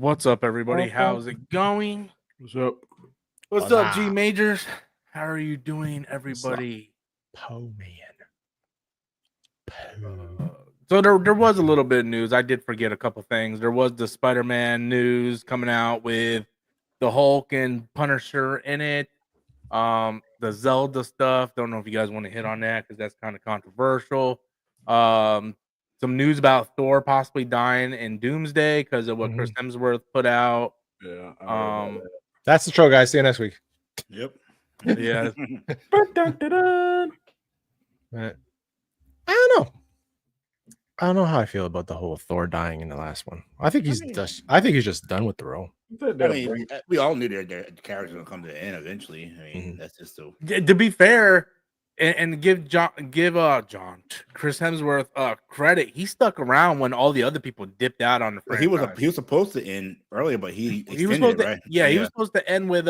What's up, everybody? How's it going? What's up? What's up, G Majors? How are you doing, everybody? Po man. So there was a little bit of news. I did forget a couple things. There was the Spider-Man news coming out with the Hulk and Punisher in it. The Zelda stuff. Don't know if you guys want to hit on that because that's kind of controversial. Some news about Thor possibly dying in Doomsday because of what Chris Hemsworth put out. Yeah. That's the show, guys. See you next week. Yep. Yeah. Right. I don't know how I feel about the whole Thor dying in the last one. I think he's just done with the role. I mean, we all knew their characters gonna come to the end eventually. I mean, that's just so. To be fair, and give Chris Hemsworth credit. He stuck around when all the other people dipped out on the franchise. He was supposed to end earlier, but he was supposed to, right? He was supposed to end with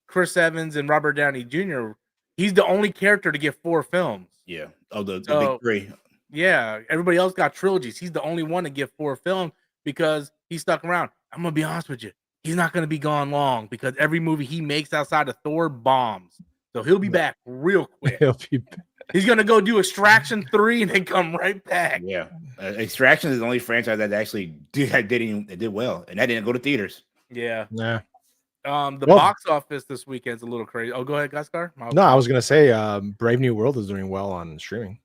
Chris Evans and Robert Downey Jr. He's the only character to get 4 films. Yeah. Oh, the big 3. Yeah, everybody else got trilogies. He's the only one to get 4 films because he stuck around. I'm gonna be honest with you. He's not gonna be gone long because every movie he makes outside of Thor bombs. So he'll be back real quick. He's gonna go do Extraction 3 and then come right back. Yeah, Extraction is the only franchise that actually did well, and that didn't go to theaters. Yeah. Nah. The box office this weekend's a little crazy. Oh, go ahead, Gaskar. No, I was gonna say Brave New World is doing well on streaming.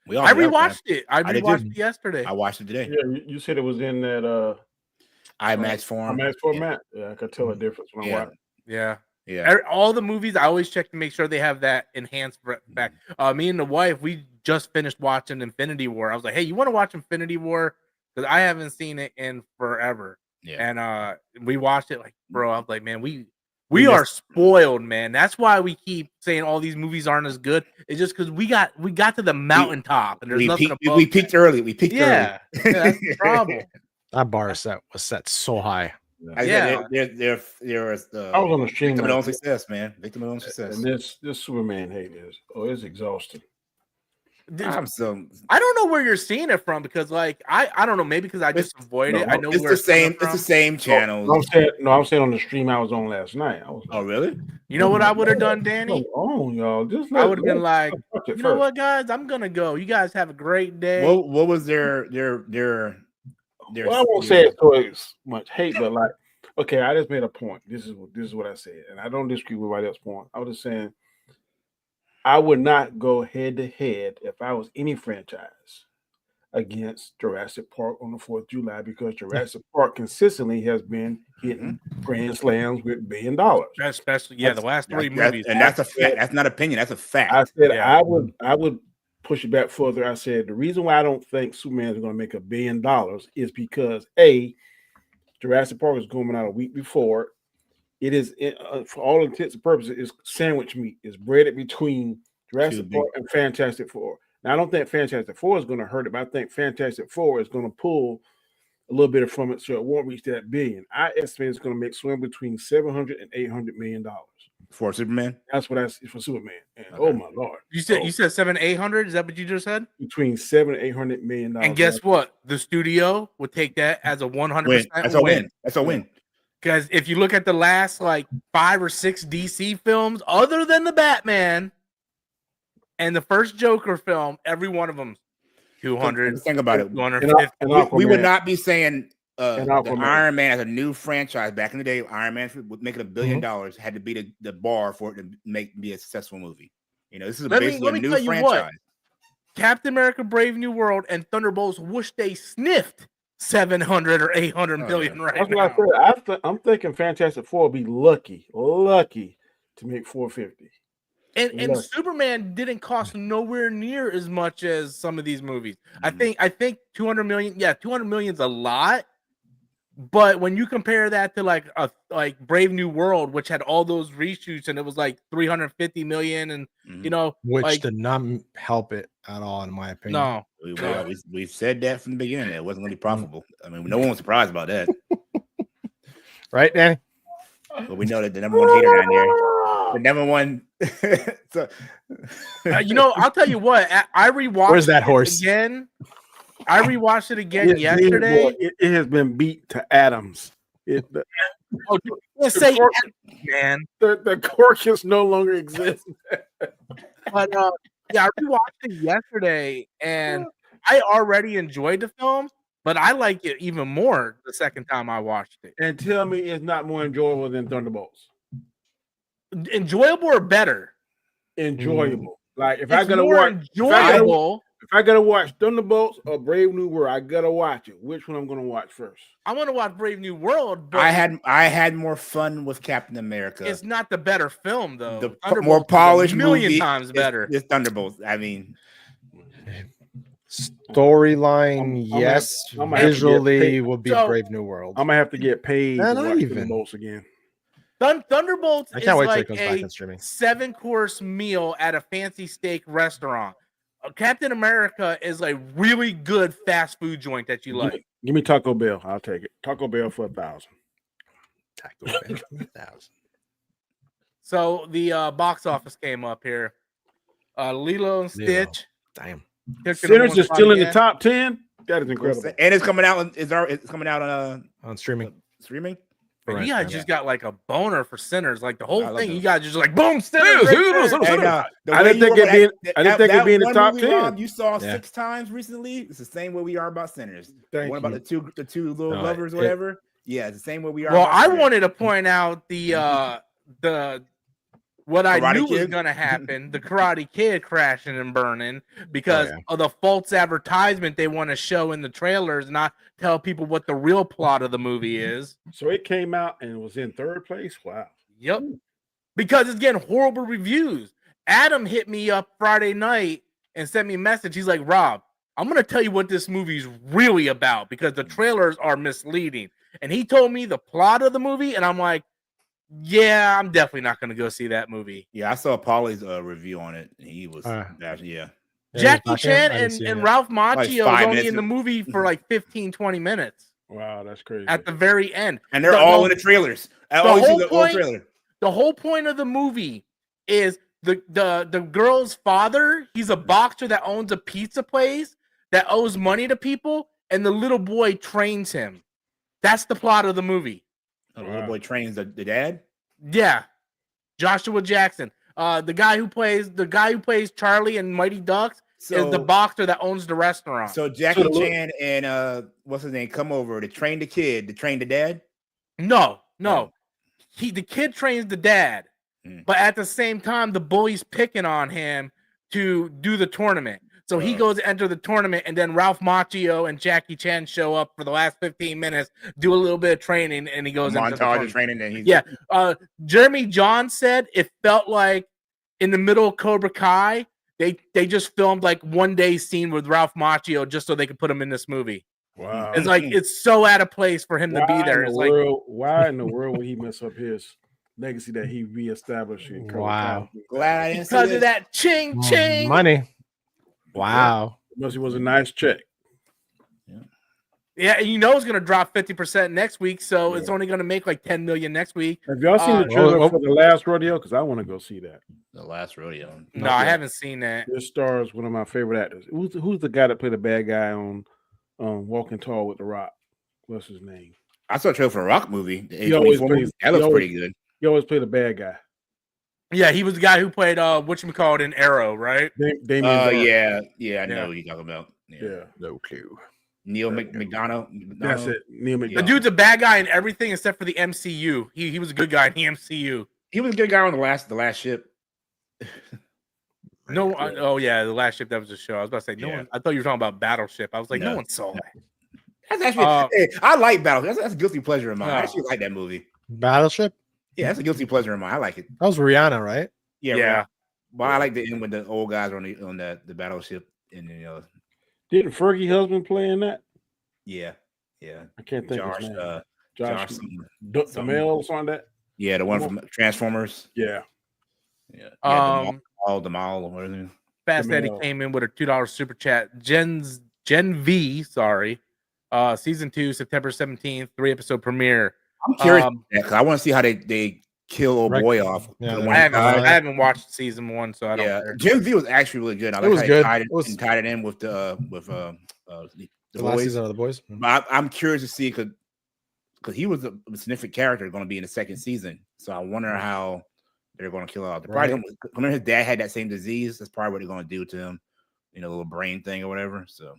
I rewatched it. I rewatched it yesterday. I watched it today. Yeah, you said it was in that IMAX format. Yeah, I could tell the difference when I watched. Yeah. All the movies, I always check to make sure they have that enhanced back. Me and the wife, we just finished watching Infinity War. I was like, hey, you want to watch Infinity War? Because I haven't seen it in forever. Yeah. And we watched it like, bro, I was like, man, we are spoiled, man. That's why we keep saying all these movies aren't as good. It's just because we got to the mountaintop and there's nothing above. We peaked early. We peaked early. Yeah, that's the problem. That bar was set so high. Yeah, there was I was on the stream. Victim of own success, man. Victim of own success. And this Superman hate it's exhausting. I don't know where you're seeing it from because, like, I don't know, maybe because I just avoid it. I know it's the same. It's the same channel. I'm saying on the stream I was on last night. Oh, really? You know what I would have done, Danny? Oh, y'all, I would have been like, you know what, guys, I'm gonna go. You guys have a great day. What was their well, I won't say it towards much hate, but like, okay, I just made a point. This is what I said, and I don't disagree with anybody else's point. I was just saying I would not go head to head if I was any franchise against Jurassic Park on the 4th of July because Jurassic Park consistently has been hitting grand slams with $1 billion. Especially, the last 3 movies. And that's a fact. That's not opinion. That's a fact. I said I would push it back further. I said the reason why I don't think Superman is going to make $1 billion is because Jurassic Park is coming out a week before. It is, for all intents and purposes, is sandwich meat. It's breaded between Jurassic Park and Fantastic Four. Now, I don't think Fantastic Four is going to hurt it, but I think Fantastic Four is going to pull a little bit from it so it won't reach that $1 billion. I estimate it's going to make swim between $700 and $800 million. For Superman? That's what I see for Superman. And oh my Lord. You said 700-800? Is that what you just said? Between $700 and $800 million. And guess what? The studio would take that as a 100% That's a win. That's a win. Because if you look at the last 5 or 6 DC films, other than the Batman and the first Joker film, every one of them 200. Think about it. 250. We would not be saying Iron Man as a new franchise back in the day. Iron Man would make it $1 billion. Had to be the bar for it to be a successful movie. You know, this is basically a new franchise. Captain America: Brave New World and Thunderbolts wish they sniffed 700 or 800 million right That's now. what I said. I'm thinking Fantastic Four will be lucky to make 450. And Superman didn't cost nowhere near as much as some of these movies. I think 200 million. Yeah, 200 million is a lot. But when you compare that to like Brave New World, which had all those reshoots and it was like 350 million, and which did not help it at all, in my opinion. No, we've said that from the beginning. It wasn't going to be profitable. I mean, no one was surprised about that, right, Danny? But we know that the number one hater down there, the number one. I'll tell you what. I rewatched. Where's that horse again? I rewatched it again yesterday. It has been beat to atoms. Say cork, man. The cork is no longer exists. But yeah, I rewatched it yesterday, and I already enjoyed the film, but I like it even more the second time I watched it. And tell me, it's not more enjoyable than Thunderbolts. Enjoyable or better? Enjoyable. Like if it's I gotta more watch, enjoyable. If I gotta watch Thunderbolts or Brave New World, I gotta watch it. Which one I'm gonna watch first? I want to watch Brave New World, but I had more fun with Captain America. It's not the better film though. The more polished million times better. It's Thunderbolts. I mean, storyline, yes. Visually will be Brave New World. I'm gonna have to get paid to watch Thunderbolts again. Thunderbolts I can't wait till like it comes back on streaming. 7-course meal at a fancy steak restaurant. Captain America is a really good fast food joint that you like. Give me Taco Bell. I'll take it. Taco Bell for 1,000. Taco Bell for 1,000. So the box office came up here. Lilo and Stitch. Damn. Sinners is still in the top 10. That is incredible. And it's coming out. It's coming out on streaming. Streaming. Right, you guys just got like a boner for Sinners, like the whole thing. You guys just like boom, Sinners. I didn't think it'd be in the top 10. Rob, you saw 6 times recently. It's the same way we are about Sinners. What about the two little lovers, whatever? Yeah, it's the same way we are. Well, I wanted to point out the what I knew was going to happen, the Karate Kid crashing and burning because of the false advertisement they want to show in the trailers, not tell people what the real plot of the movie is. So it came out and it was in 3rd place? Wow. Yep. Because it's getting horrible reviews. Adam hit me up Friday night and sent me a message. He's like, Rob, I'm going to tell you what this movie's really about because the trailers are misleading. And he told me the plot of the movie, and I'm like, yeah, I'm definitely not going to go see that movie. Yeah, I saw Paulie's review on it. He was, Jackie Chan and Ralph Macchio was only in the movie for like 15, 20 minutes. Wow, that's crazy. At the very end. And they're all in the trailers. The whole point of the movie is the girl's father, he's a boxer that owns a pizza place that owes money to people, and the little boy trains him. That's the plot of the movie. The little boy trains the dad? Yeah. Joshua Jackson. The guy who plays Charlie in Mighty Ducks is the boxer that owns the restaurant. So Jackie Chan and what's his name come over to train the kid to train the dad? No. The kid trains the dad, but at the same time, the bully's picking on him to do the tournament. So he goes to enter the tournament, and then Ralph Macchio and Jackie Chan show up for the last 15 minutes, do a little bit of training, and he goes into the montage of training. Jeremy John said it felt like in the middle of Cobra Kai, they just filmed like one day scene with Ralph Macchio just so they could put him in this movie. Wow, it's like it's so out of place for him to be there. Why in the world would he mess up his legacy that he reestablished in Cobra Kai? Glad I didn't because of that ching money. Wow. Must was a nice check. Yeah, you know it's gonna drop 50% next week, so it's only gonna make like 10 million next week. Have y'all seen the trailer for The Last Rodeo? Because I want to go see that. The Last Rodeo. No, I haven't seen that. This stars one of my favorite actors. Who's the guy that played the bad guy on Walking Tall with The Rock? What's his name? I saw a trailer for a Rock movie. That looks pretty good. He always played a bad guy. Yeah, he was the guy who played whatchamacallit in Arrow, right? I know who you're talking about. Yeah, no clue. Neil McDonough. That's it. Neil McDonough. The dude's a bad guy in everything except for the MCU. He was a good guy in the MCU. He was a good guy on the last ship. The Last Ship. That was a show. I was about to say no one. I thought you were talking about Battleship. I was like, no one saw that. That's actually. I like Battleship. That's a guilty pleasure of mine. I actually like that movie. Battleship. Yeah, that's a guilty pleasure of mine. I like it. That was Rihanna, right? Yeah. But I like the end when the old guys are on the battleship, and didn't Fergie husband play in that? Yeah. I can't think of his name. Josh Duhamel or something like that. Yeah, the one from Transformers. Yeah. The mall or whatever. Fast Eddie came in with a $2 super chat. Gen V, season 2, September 17th, 3-episode premiere. I'm curious because I want to see how they kill old boy off. Yeah, I haven't watched season 1, so I don't care. Gen V was actually really good. I like how they tied it in with the last season of The Boys. But I'm curious to see because because he was a significant character going to be in the second season. So I wonder how they're going to kill out. Probably remember his dad had that same disease. That's probably what they're going to do to him, a little brain thing or whatever. So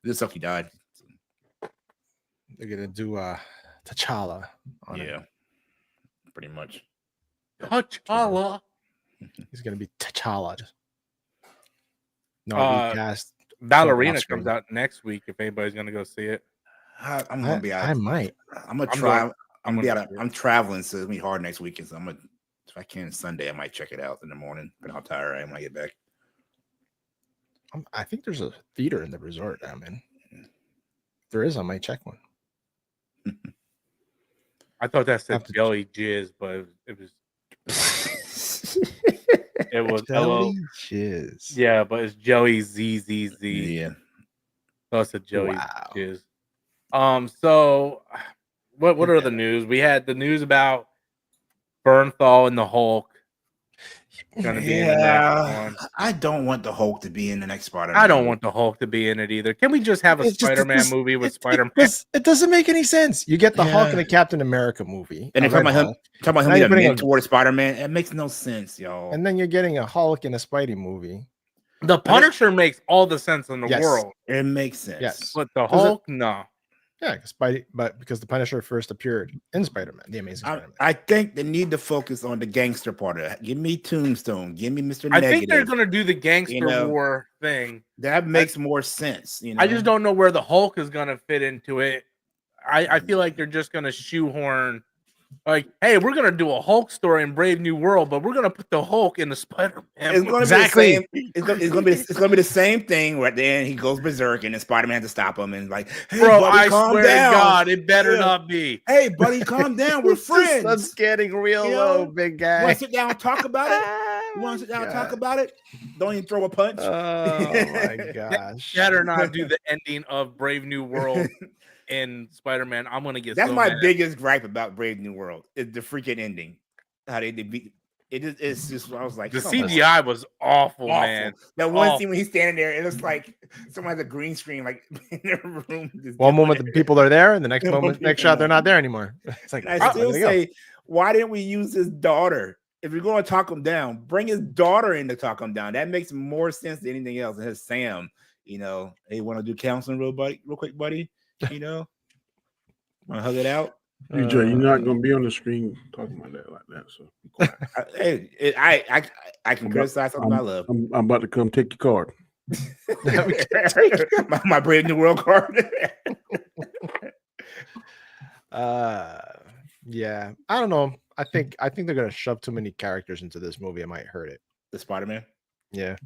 this sucks he died. So. They're gonna do T'Challa. Yeah, pretty much. T'Challa. He's gonna be T'Challa. No, recast. Ballerina comes out next week. If anybody's gonna go see it, I'm gonna be out. I might. I'm gonna try. I'm gonna be out. I'm traveling, so it's gonna be hard next weekend. So I'm gonna, if I can Sunday, I might check it out in the morning. But how tired I am when I get back. I think there's a theater in the resort I'm in. If there is, I might check one. I thought that said jelly jizz, but it was. It was jelly jizz. Yeah, but it's jelly ZZZ. Yeah. So it's a jelly jizz. So what are the news? We had the news about Bernthal and the Hulk. Gonna be in the next one. I don't want the Hulk to be in the next Spider-Man. I don't want the Hulk to be in it either. Can we just have a Spider-Man movie with Spider-Man? It doesn't make any sense. You get the Hulk in a Captain America movie, and they're talking about him being a mentor to Spider-Man. It makes no sense, y'all. And then you're getting a Hulk in a Spidey movie. The Punisher makes all the sense in the world. It makes sense. Yes, but the Hulk, no. Yeah, because the Punisher first appeared in Spider-Man, the Amazing Spider-Man. I think they need to focus on the gangster part of it. Give me Tombstone. Give me Mr. Negative. I think they're going to do the gangster war thing. That makes more sense. I just don't know where the Hulk is going to fit into it. I feel like they're just going to shoehorn, like, hey, we're going to do a Hulk story in Brave New World, but we're going to put the Hulk in the Spider-Man. It's going to be it's going to be the same thing where at the end he goes berserk and then Spider-Man has to stop him and like, hey, bro, buddy, I calm swear down. to God, it better not be. Hey, buddy, calm down. We're friends. That's getting real low, big guy. You want to sit down and talk about it? You want to sit down and talk about it? Don't even throw a punch. Oh my gosh! Better not do the ending of Brave New World. In Spider-Man, I'm gonna get. That's my biggest gripe about Brave New World is the freaking ending. How they beat it's just. I was like, the CGI was awful, man. That one scene when he's standing there, it looks like someone has a green screen, like in their room. One moment the people are there, and the next moment, next shot, they're not there anymore. It's like I still say, why didn't we use his daughter? If you're going to talk him down, bring his daughter in to talk him down. That makes more sense than anything else. And his Sam, hey, want to do counseling real quick, buddy? Want to hug it out? You're not going to be on the screen talking about that like that. So be quiet. I can criticize something I love. I'm about to come take your card. my Brave New World card. Yeah, I don't know. I think they're gonna shove too many characters into this movie. It might hurt it. The Spider-Man. Yeah.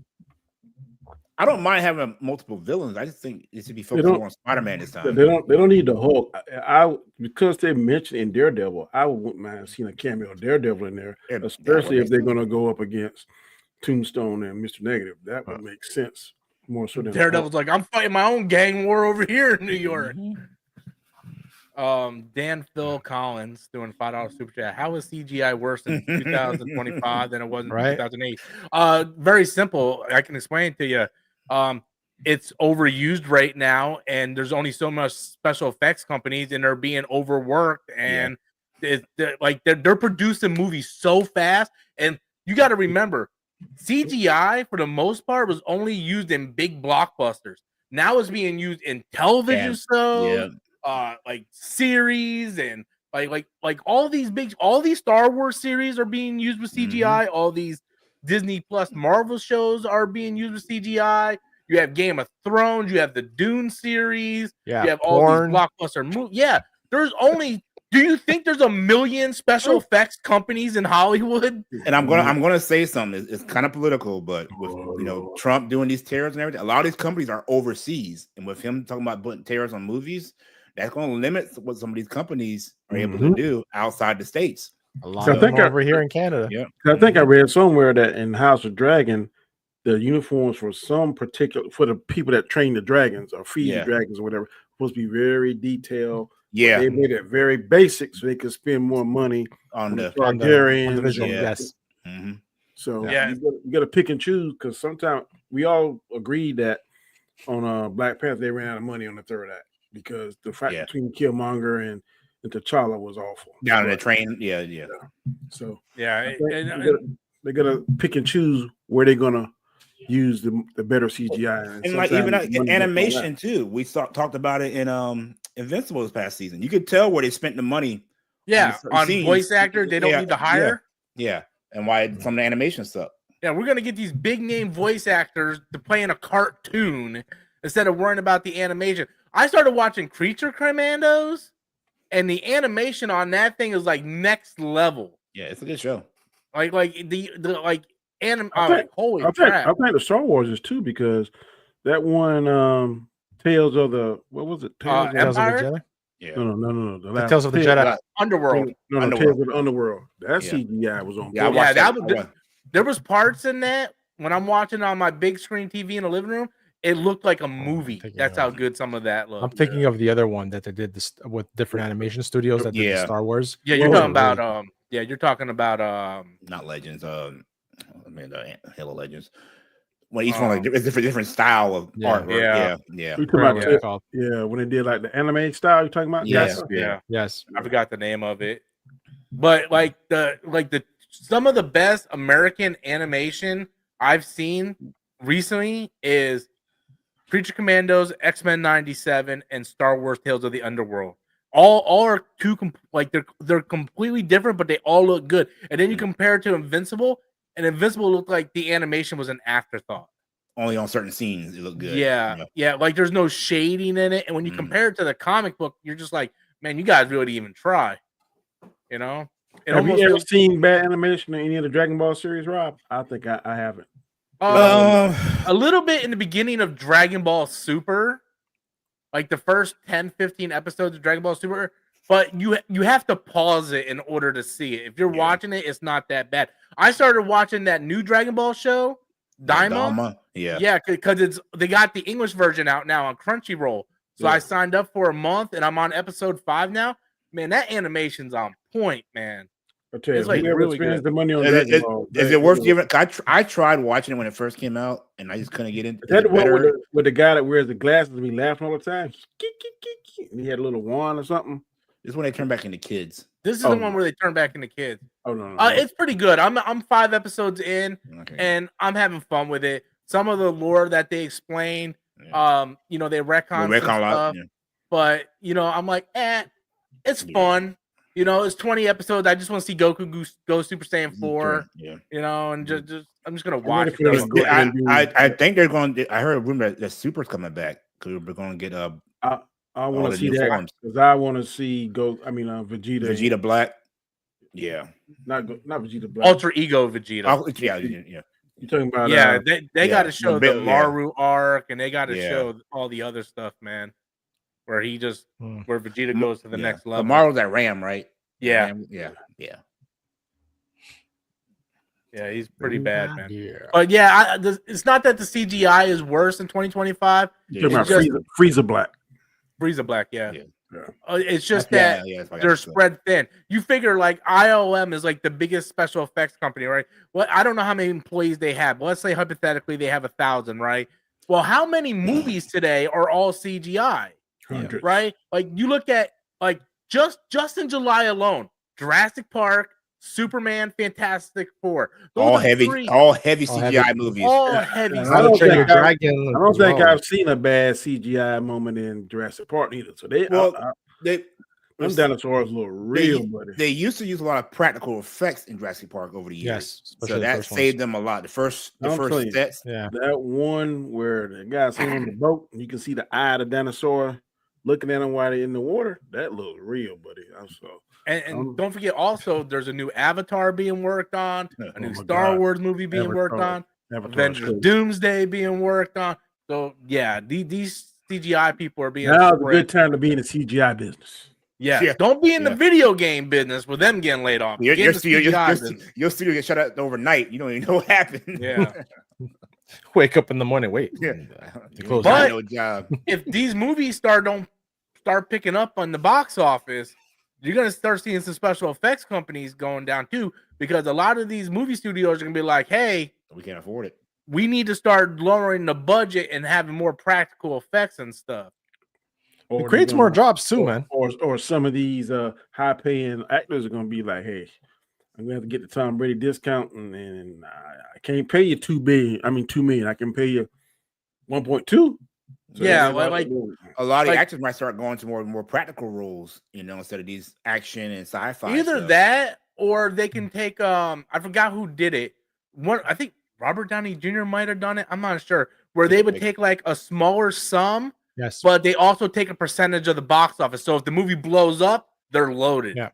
I don't mind having multiple villains. I just think it should be focused more on Spider-Man this time. They don't need the Hulk. Because they mentioned in Daredevil, I wouldn't mind seeing a cameo of Daredevil in there, especially if they're going to go up against Tombstone and Mr. Negative. That would make sense more so than Daredevil's like, I'm fighting my own gang war over here in New York. Dan Phil Collins doing $5 super chat. How is CGI worse in 2025 than it was in 2008? Very simple. I can explain it to you. It's overused right now, and there's only so much special effects companies, and they're being overworked, and they're producing movies so fast. And you got to remember, CGI for the most part was only used in big blockbusters. Now it's being used in television shows, like series, and like all these Star Wars series are being used with CGI. All these Disney Plus Marvel shows are being used with CGI. You have Game of Thrones. You have the Dune series. Yeah, you have all these blockbuster movies. Yeah, there's only. Do you think there's a million special effects companies in Hollywood? And I'm gonna say something. It's kind of political, but with Trump doing these tariffs and everything, a lot of these companies are overseas, and with him talking about putting tariffs on movies, that's going to limit what some of these companies are able to do outside the states. A lot of them over here in Canada. Yeah, I think I read somewhere that in House of Dragon, the uniforms for the people that train the dragons or feed the dragons or whatever, supposed to be very detailed. Yeah, they made it very basic so they could spend more money on the Targaryens. Yes. So you got to pick and choose, because sometimes we all agree that on Black Panther they ran out of money on the third act, because the fight between Killmonger and T'Challa was awful. Down in the train. Yeah. So Yeah, I think they're gonna pick and choose where they're gonna use the better CGI. And like even in animation too. We talked about it in Invincible this past season. You could tell where they spent the money. Yeah, on scenes. voice actor, they don't need to hire. Yeah. And why some of the animation stuff. Yeah, we're gonna get these big name voice actors to play in a cartoon instead of worrying about the animation. I started watching Creature Commandos, and the animation on that thing is like next level. Yeah, it's a good show. Like the holy crap! I think the Star Wars is too, because that one Tales of the Tales of the Jedi. Yeah. No. The Tales of the Jedi. Underworld. No, Tales of the Underworld. That CGI was on. Yeah, I watched that. There was parts in that when I'm watching on my big screen TV in the living room. It looked like a movie. That's how good some of that looked. I'm thinking of the other one that they did this with different animation studios that did the Star Wars. Yeah, you're talking about you're talking about not Legends. Halo Legends. When each one like it's different style of artwork. Yeah. We talking about when they did like the anime style. You talking about? Yes. I forgot the name of it, but like the some of the best American animation I've seen recently is Creature Commandos, X-Men '97, and Star Wars: Tales of the Underworld. All are they're completely different, but they all look good. And then you compare it to Invincible, and Invincible looked like the animation was an afterthought. Only on certain scenes it looked good. Yeah. Like there's no shading in it, and when you compare it to the comic book, you're just like, man, you guys really didn't even try. You know? Have you ever seen bad animation in any of the Dragon Ball series, Rob? I think I haven't. A little bit in the beginning of Dragon Ball Super, like the first 10, 15 episodes of Dragon Ball Super, but you have to pause it in order to see it. If you're watching it, it's not that bad. I started watching that new Dragon Ball show, Daima. Yeah, because they got the English version out now on Crunchyroll. So I signed up for a month, and I'm on episode 5 now. Man, that animation's on point, man. I tell you, it's like really good. The money on is it worth giving? I tried watching it when it first came out, and I just couldn't get into it. That one with the guy that wears the glasses and be laughing all the time. And he had a little wand or something. This is when they turn back into kids. This is the one where they turn back into kids. Oh no. It's pretty good. I'm 5 episodes in, and I'm having fun with it. Some of the lore that they explain, they retcon stuff, but I'm like, it's fun. It's 20 episodes. I just want to see Goku go Super Saiyan 4. And just I'm just gonna watch it. I think they're going. I heard a rumor that Super's coming back because we're going to get I want to see that because I want to see Vegeta. Vegeta Black. Yeah, not Vegeta Black. Alter Ego Vegeta. Yeah. You're talking about they got to show the Maru arc, and they got to show all the other stuff, man. Where he just where Vegeta goes to the next level. Maru's at Ram, right? Yeah. Yeah. Yeah, he's pretty bad, man. Yeah. But it's not that the CGI is worse in 2025. You're talking about Frieza Black. Frieza Black, yeah. It's just that they're spread thin. You figure like ILM is like the biggest special effects company, right? Well, I don't know how many employees they have, but let's say hypothetically they have 1,000, right? Well, how many movies today are all CGI? Hundreds. Right? Like you look at like just in July alone, Jurassic Park, Superman, Fantastic Four. All heavy CGI movies. All heavy. I don't think I've seen a bad CGI moment in Jurassic Park either. So them dinosaurs look real, buddy. They used to use a lot of practical effects in Jurassic Park over the years. Yes, so that saved them a lot. The first sets. Yeah. That one where the guy's sitting on the boat and you can see the eye of the dinosaur looking at them while they're in the water. That looks real, buddy. And don't forget also there's a new Avatar being worked on, a new Star Wars movie being worked on, Avengers Doomsday being worked on. So these CGI people are being now a good time to be in the CGI business. Yeah. Don't be in the video game business with them getting laid off. Your studio get shut out overnight. You don't even know what happened. Yeah. Wake up in the morning. Wait. Yeah. But if these movies start picking up on the box office, you're gonna start seeing some special effects companies going down too, because a lot of these movie studios are gonna be like, "Hey, we can't afford it. We need to start lowering the budget and having more practical effects and stuff." It creates more jobs too, man. Or some of these high paying actors are gonna be like, hey, I'm gonna have to get the Tom Brady discount, and I can't pay you $2 million. I can pay you 1.2. So Yeah, like a lot of like- actors might start going to more practical roles, instead of these action and sci-fi. either stuff. that or they can take I forgot who did it. I think Robert Downey Jr. might have done it. I'm not sure. Where they would take like a smaller sum, Yes, but they also take a percentage of the box office. So if the movie blows up, they're loaded. Yeah.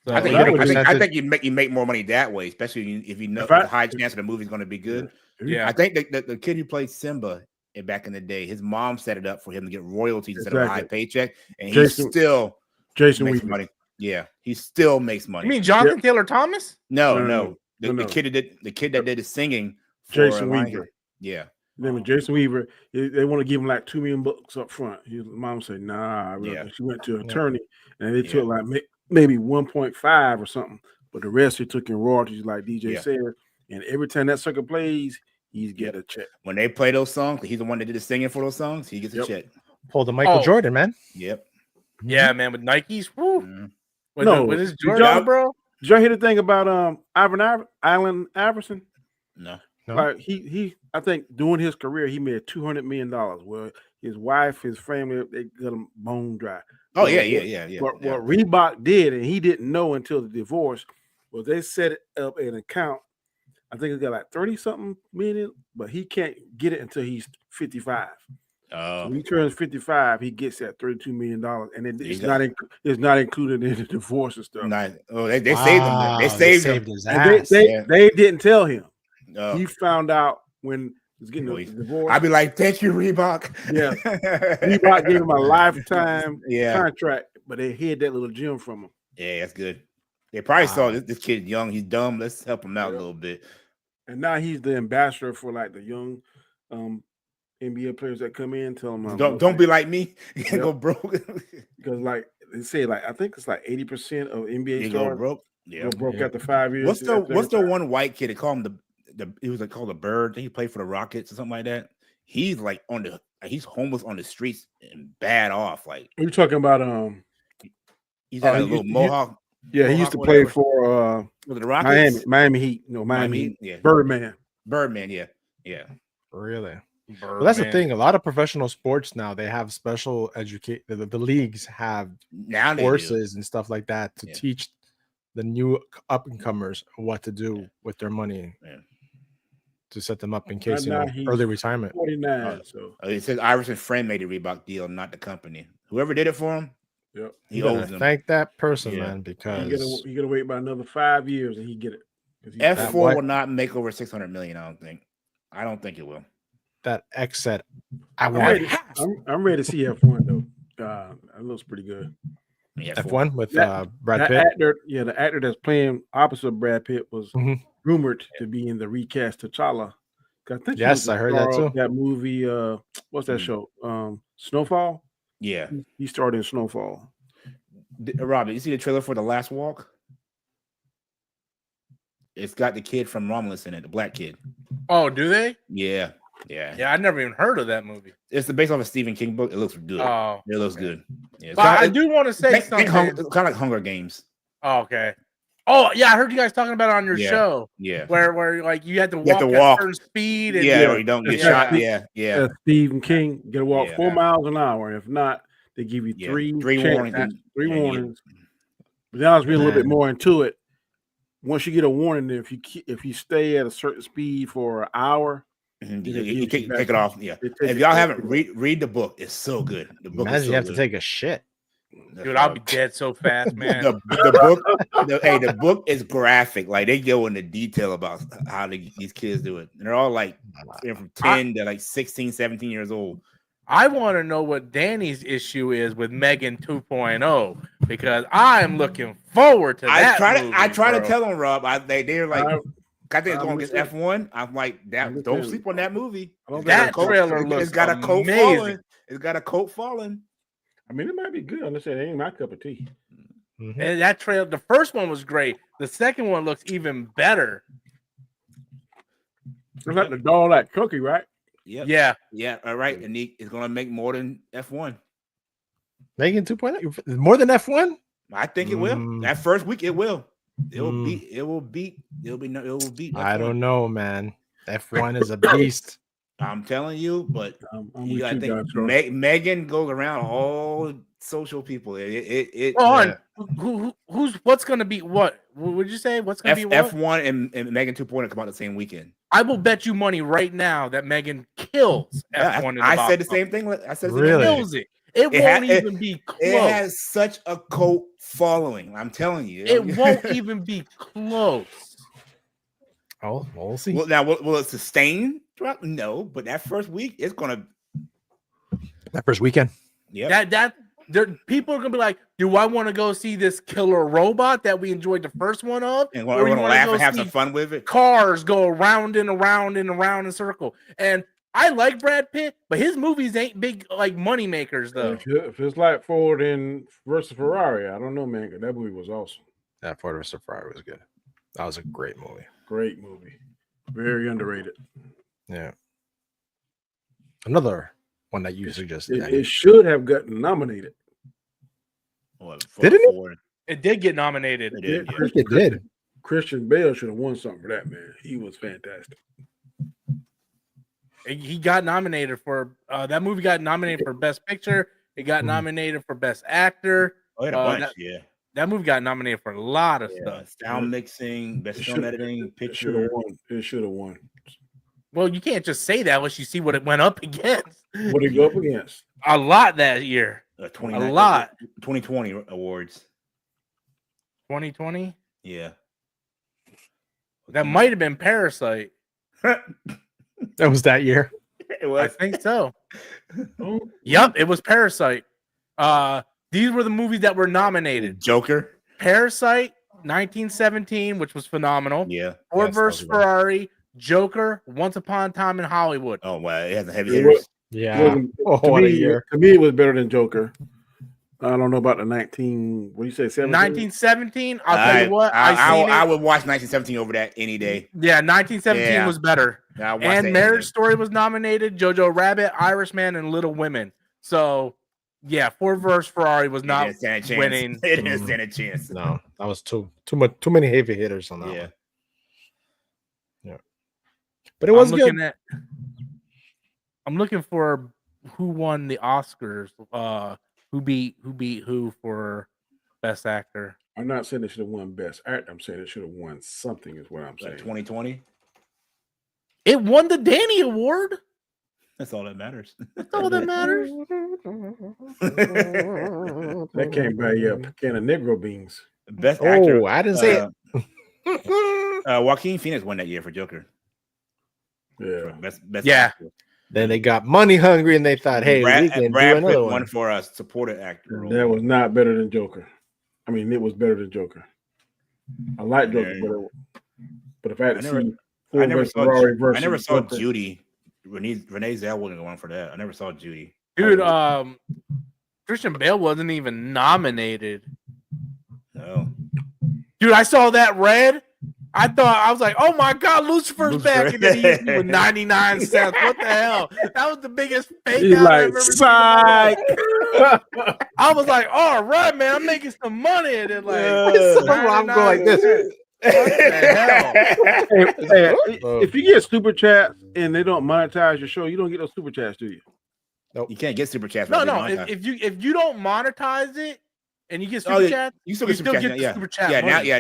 So I think that you would make, be- I think you make more money that way, especially if you know If I- the high chance of the movie's going to be good. Yeah. I think the kid who played Simba back in the day, his mom set it up for him to get royalties instead of a high paycheck, and he still Jason makes Weaver. money. Yeah, he still makes money. You mean Jonathan Taylor Thomas? No. No. The kid that did the singing for Jason Lion Weaver. King. Yeah. Then with Jason Weaver, they want to give him like $2 million up front. His mom said, "Nah." She went to an attorney, and they took like maybe 1.5 or something, but the rest he took in royalties, like DJ said. And every time that sucker plays, he's getting a check. When they play those songs, he's the one that did the singing for those songs. He gets a check. Pull the Michael Jordan, man. Yep. Yeah, man, with Nikes. Woo. Mm-hmm. With his Jordan, bro. Did y'all hear the thing about Allen Iverson? No. Like he I think during his career he made $200 million. Well, his wife, his family, they got him bone dry. Oh, What Reebok did, and he didn't know until the divorce, was they set up an account. I think it's got like 30-something million, but he can't get it until he's 55. So when he turns 55, he gets that $32 million, and it's not included in the divorce and stuff. Nice. Oh, they saved him. They saved him. his And ass. they didn't tell him. Oh. He found out when he was getting a divorce. I'd be like, thank you, Reebok. Yeah. Reebok gave him a lifetime contract, but they hid that little gem from him. Yeah, that's good. They probably saw this kid young. He's dumb. Let's help him out a little bit. And now he's the ambassador for like the young NBA players that come in. Tell them don't be like me. You can go broke. Because like they say, like I think it's like 80% of NBA go stars broke. Go broke after 5 years. What's the one white kid? They call him he was called the Bird. I think he played for the Rockets or something like that. He's like he's homeless on the streets and bad off. Like, are you talking about he's got a little mohawk. He used to play for the Rockets? Miami Heat. No, Miami Heat. Yeah. Birdman, yeah. Really? Well, that's the thing. A lot of professional sports now, they have special the leagues have courses and stuff like that to teach the new up and comers what to do with their money to set them up in case early retirement. 49. So it says Iverson's friend made a Reebok deal, not the company. Whoever did it for him, he owes them. Thank that person, man, because you gotta wait about another 5 years and he get it. F4 will not make over $600 million. I don't think it will. That X said, I'm ready to see F1 though. That looks pretty good. Yeah, F1 with Brad Pitt. The actor that's playing opposite Brad Pitt was rumored to be in the recast T'Challa. I think I heard that too. That movie, what's that show? Snowfall. Yeah, he starred in Snowfall. Rob, did you see the trailer for The Last Walk? It's got the kid from Romulus in it, the black kid. Oh, do they? Yeah. I never even heard of that movie. It's based off a Stephen King book. It looks good. Oh, it looks good. Yeah, but I do want to say something. It's kind of like Hunger Games. Oh, okay. Oh yeah, I heard you guys talking about it on your show. Yeah, where like you had to walk at a certain speed. And or you don't get shot. Yeah. Stephen King, you got to walk 4 miles an hour. If not, they give you three warnings. But now I was reading a little bit more into it. Once you get a warning, if you stay at a certain speed for an hour, you take it off. Yeah, if y'all haven't read the book, it's so good. The book. Imagine you have to take a shit. Dude, I'll be dead so fast, man. the book is graphic. Like they go into detail about how these kids do it. And they're all like from 10 to like 16, 17 years old. I want to know what Danny's issue is with Megan 2.0 because I am looking forward to that. I try to tell them, Rob. They're like, I think it's going against F1. I'm like, don't sleep on that movie. That trailer looks it's got amazing. A coat falling. It's got a coat falling. I mean, it might be good. I'm just saying, it ain't my cup of tea. Mm-hmm. And that trailer, the first one was great. The second one looks even better. It's like the doll like cookie, right? Yeah. All right. And it's gonna make more than F1. Megan 2.0 more than F1. I think it will. That first week, it will. It will beat. I don't know, man. F1 is a beast. I'm telling you, but I'm you with gotta you, think. Megan goes around all social people. What's gonna be what? Would you say what's gonna be what? F1 and Megan 2.0 come out the same weekend. I will bet you money right now that Megan kills F1. I said the same thing. I said really kills it. It won't even be close. It has such a cult following. I'm telling you, it won't even be close. Oh, we'll see. Well, now will it sustain? No, but that first week, it's gonna. That first weekend. Yeah. People are gonna be like, do I want to go see this killer robot that we enjoyed the first one of? And we're gonna laugh and have some fun with it. Cars go around and around and around in a circle. And I like Brad Pitt, but his movies ain't big like money makers though. If it's like Ford versus Ferrari, I don't know, man. That movie was awesome. Yeah, Ford versus Ferrari was good. That was a great movie. Great movie. Very underrated. Yeah. Another one that you suggested. It should have gotten nominated. Didn't it? It did get nominated. It did. Christian Bale should have won something for that, man. He was fantastic. He got nominated for that movie. Got nominated for Best Picture. It got nominated for Best Actor. That movie got nominated for a lot of stuff. Sound mixing, best film editing, picture. It should have won. Well, you can't just say that unless you see what it went up against. What did it go up against? A lot that year. A lot. 2020 awards. 2020? Yeah. That might have been Parasite. That was that year. It was. I think so. Yep, it was Parasite. These were the movies that were nominated. Joker. Parasite, 1917, which was phenomenal. Yeah. Ford versus Ferrari, Joker, Once Upon a Time in Hollywood. Oh, wow. It has a heavy hitters. Yeah. What a year. To me, it was better than Joker. I don't know about the 1917. I'll tell you what. I would watch 1917 over that any day. Yeah, 1917 was better. And Marriage Story was nominated, Jojo Rabbit, Irishman, and Little Women. So, yeah, Ford versus Ferrari was not winning. It didn't stand a chance. No, that was too many heavy hitters on that one. Yeah. But it was good. I'm looking for who won the Oscars. Who beat who for Best Actor? I'm not saying they should have won Best Actor. I'm saying they should have won something. Is what I'm saying. 2020. It won the Danny Award. That's all that matters. That's all that matters. That came by a can of Negro beans. Best Actor. I didn't say it. Joaquin Phoenix won that year for Joker. Yeah. Best Actor. Then they got money hungry and they thought, hey, we can do another one. For us, supported actor. That was not better than Joker. I mean, it was better than Joker. I like Joker, but if I had to see I never saw Judy. Renee Zellweger going for that. I never saw Judy. Dude, Christian Bale wasn't even nominated. No. Dude, I saw that Red. I was like, oh my God, Lucifer's back. And then he hit me with 99 cents. What the hell? That was the biggest fake out I've ever seen. I was like, all right, man, I'm making some money. And then I'm going like this. If you get super chats and they don't monetize your show, you don't get those super chats, do you? Nope. You can't get super chats. No. If you don't monetize it and you get super chats, you still get super chat. Now you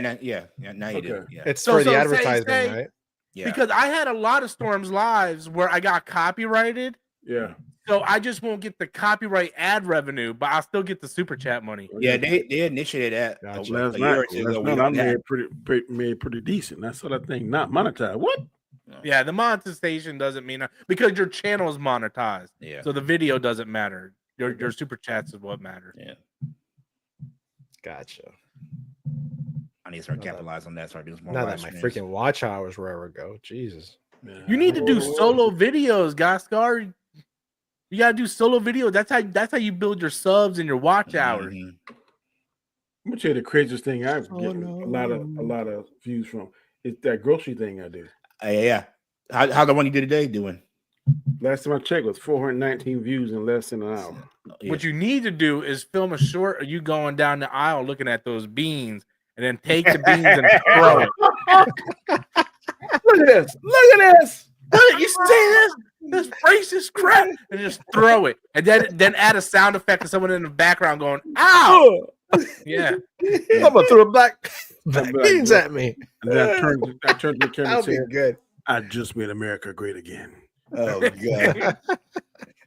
do. Yeah. It's for the advertising, right? Yeah. Because I had a lot of Storm's Lives where I got copyrighted. Yeah. So I just won't get the copyright ad revenue, but I'll still get the super chat money. Yeah, they initiated that last night. I made pretty decent. That's what I think. Not monetized. What? Yeah, the monetization doesn't mean because your channel is monetized. Yeah. So the video doesn't matter. Your super chats is what matters. Yeah. Gotcha. I need to start capitalize on that. Start doing more. Now that my freaking watch hours wherever go, Jesus. You need to do solo videos, Gascar. You gotta do solo videos. That's how you build your subs and your watch hours. I'm gonna tell you the craziest thing I've gotten a lot of views from. It's that grocery thing I do. Yeah. How the one you did today doing? Last time I checked was 419 views in less than an hour. What you need to do is film a short of you going down the aisle looking at those beans, and then take the beans and throw it. Look at this! Look at this! What? You see this racist crap, and just throw it, and then add a sound effect of someone in the background going "ow." Yeah, I'm gonna throw black beans at me. And then I turned to the camera and said, good. "I just made America great again." Oh god,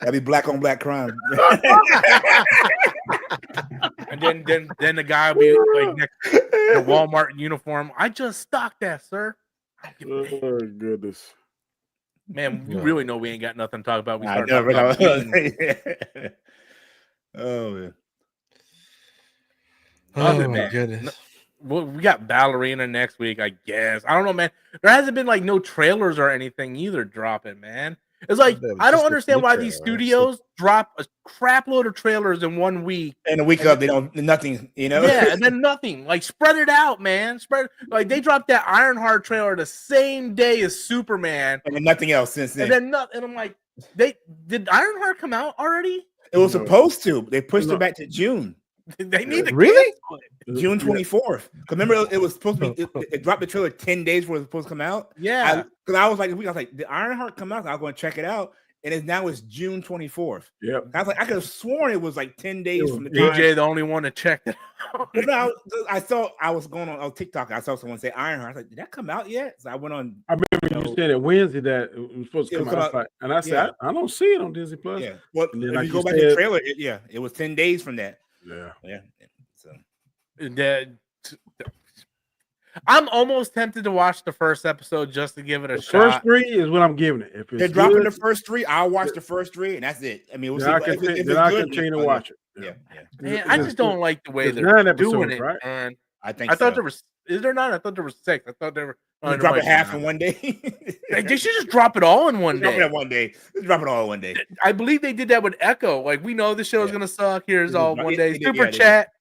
that'd be black on black crime. and then the guy will be like next in a Walmart uniform. I just stocked that, sir. Oh goodness, man, you really know we ain't got nothing to talk about. We I start know, talking about beans. Oh man. Other Oh my than goodness. that, well, we got Ballerina next week, I guess. I don't know, man. There hasn't been like no trailers or anything either dropping, man. It's like I don't understand why these studios drop a crap load of trailers in 1 week. And a week up, they don't nothing, you know. Yeah, and then nothing. Like spread it out, man. Spread like they dropped that Ironheart trailer the same day as Superman, and then nothing else since then. and then nothing. And I'm like, did Ironheart come out already? It was supposed to. They pushed it back to June. They need to Really? June 24th. Remember, it was supposed to be. It dropped the trailer 10 days before it was supposed to come out. Yeah, Because I was like, did Ironheart come out? I was going to check it out, and now it's June 24th. Yep. I was like, I could have sworn it was like 10 days from the time. DJ, the only one to check it out. No, I saw. I was going on TikTok. I saw someone say Ironheart. I was like, did that come out yet? So I went on. I remember you said it Wednesday that it was supposed to come out, and I said, yeah. I don't see it on Disney Plus. Yeah. Well, And then, if like you go you back to the said- trailer, it was 10 days from that. Yeah. So I'm almost tempted to watch the first episode just to give it a The shot. first 3 is what I'm giving it. If it's they're dropping good, the first 3. I'll watch the first 3, and that's it. I mean, we'll then I see. can If it's then I good, continue to watch it. Yeah. Man, I just don't like the way There's they're 9 doing episodes, it. right? Man. I think I thought so. there was. Is there 9? I thought there was 6. I thought there were. You drop it half in one day. They should just drop it all in one Drop it day. in one day. Just drop it all in one day. I believe they did that with Echo. Like we know the show is gonna suck. Here's all one day. They did, Super they did. chat.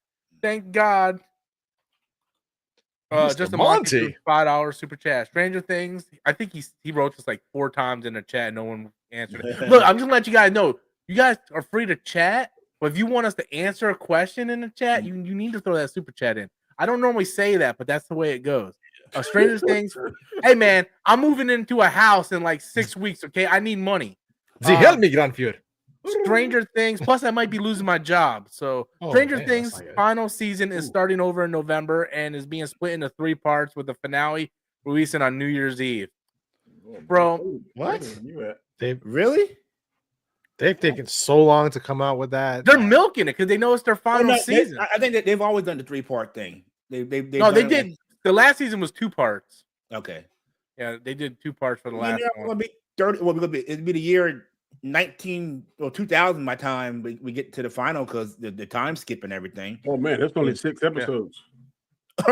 Thank God. Mr. Just a Monty. $5 super chat. Stranger Things. I think he wrote this like 4 times in the chat. And no one answered it. Look, I'm just gonna let you guys know. You guys are free to chat, but if you want us to answer a question in the chat, you need to throw that super chat in. I don't normally say that, but that's the way it goes. Stranger Things. Hey man, I'm moving into a house in like 6 weeks. Okay, I need money. Sie help me, Grandführer. Stranger Things. Plus, I might be losing my job. So, Stranger Things final season is starting over in November and is being split into 3 parts with the finale releasing on New Year's Eve. Bro, What? They've taken so long to come out with that. they're milking it because they know it's their final season. I think that they've always done the 3-part thing. They did. The last season was 2 parts. Okay. Yeah, they did 2 parts for the last one. It'll be 30. Well, it'll be the year 19 or 2000 by time we get to the final because the time skip and everything. Oh man, that's only 6 episodes.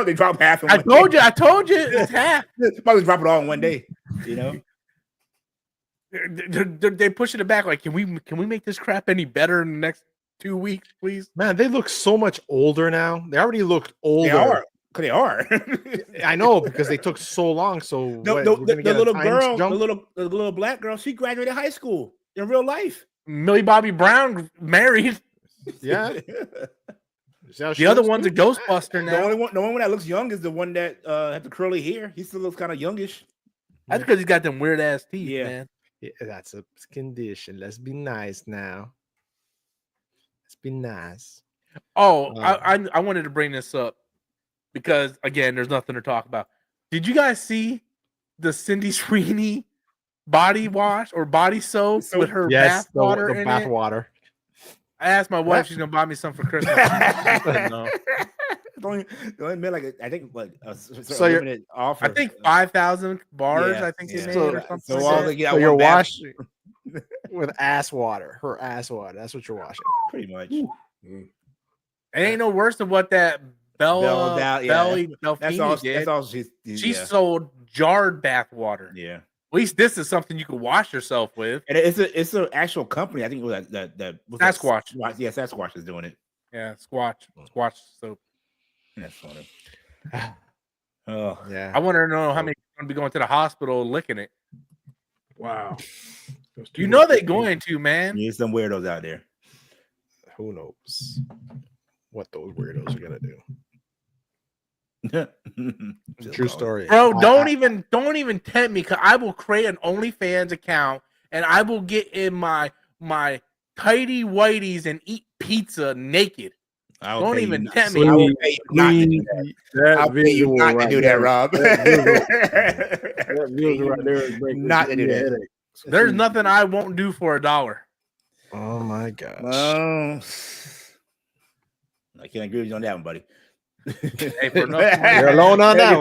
They drop half in I one day. told you it's half. Probably drop it all in one day, you know. They're pushing it back. Like, can we make this crap any better in the next 2 weeks, please? Man, they look so much older now. They already looked older. They are. I know because they took so long. So the little black girl, she graduated high school in real life. Millie Bobby Brown married. Yeah. The other one's a Ghostbuster now. The one that looks young is the one that had the curly hair. He still looks kind of youngish. That's because he's got them weird ass teeth, man. Yeah, that's a condition. Let's be nice now. Let's be nice. Oh, I wanted to bring this up because again, there's nothing to talk about. Did you guys see the Cindy Sweeney body wash or body soap with her bath water in bath it? Water. I asked my wife; she's gonna buy me some for Christmas. No. They only made like I think like a limited offer. I think 5,000 bars. Yeah, I think they made So- or something. So like all that. they get So out you're one bath, washing with ass water. Her ass water. That's what you're washing. pretty much. It ain't no worse than what that Bella Belly That's all. did. That's all She sold jarred bath water. Yeah. At least this is something you can wash yourself with. And it's an actual company. I think that Sasquatch. Yeah, Sasquatch is doing it. Yeah, Squatch soap. That's funny. Oh Yeah. I want to know how many are going to be going to the hospital licking it. Wow. You know they're going to, man. There's some weirdos out there. Who knows what those weirdos are gonna do? True story, bro. Don't even tempt me, because I will create an OnlyFans account and I will get in my tighty whities and eat pizza naked. Don't even tempt me. I will pay you not to do that. I'll pay you not to do that, Rob. That visual right there is not to do that. There's nothing I won't do for $1. Oh my gosh. I can't agree with you on that one, buddy. Hey, for nothing, you're alone on that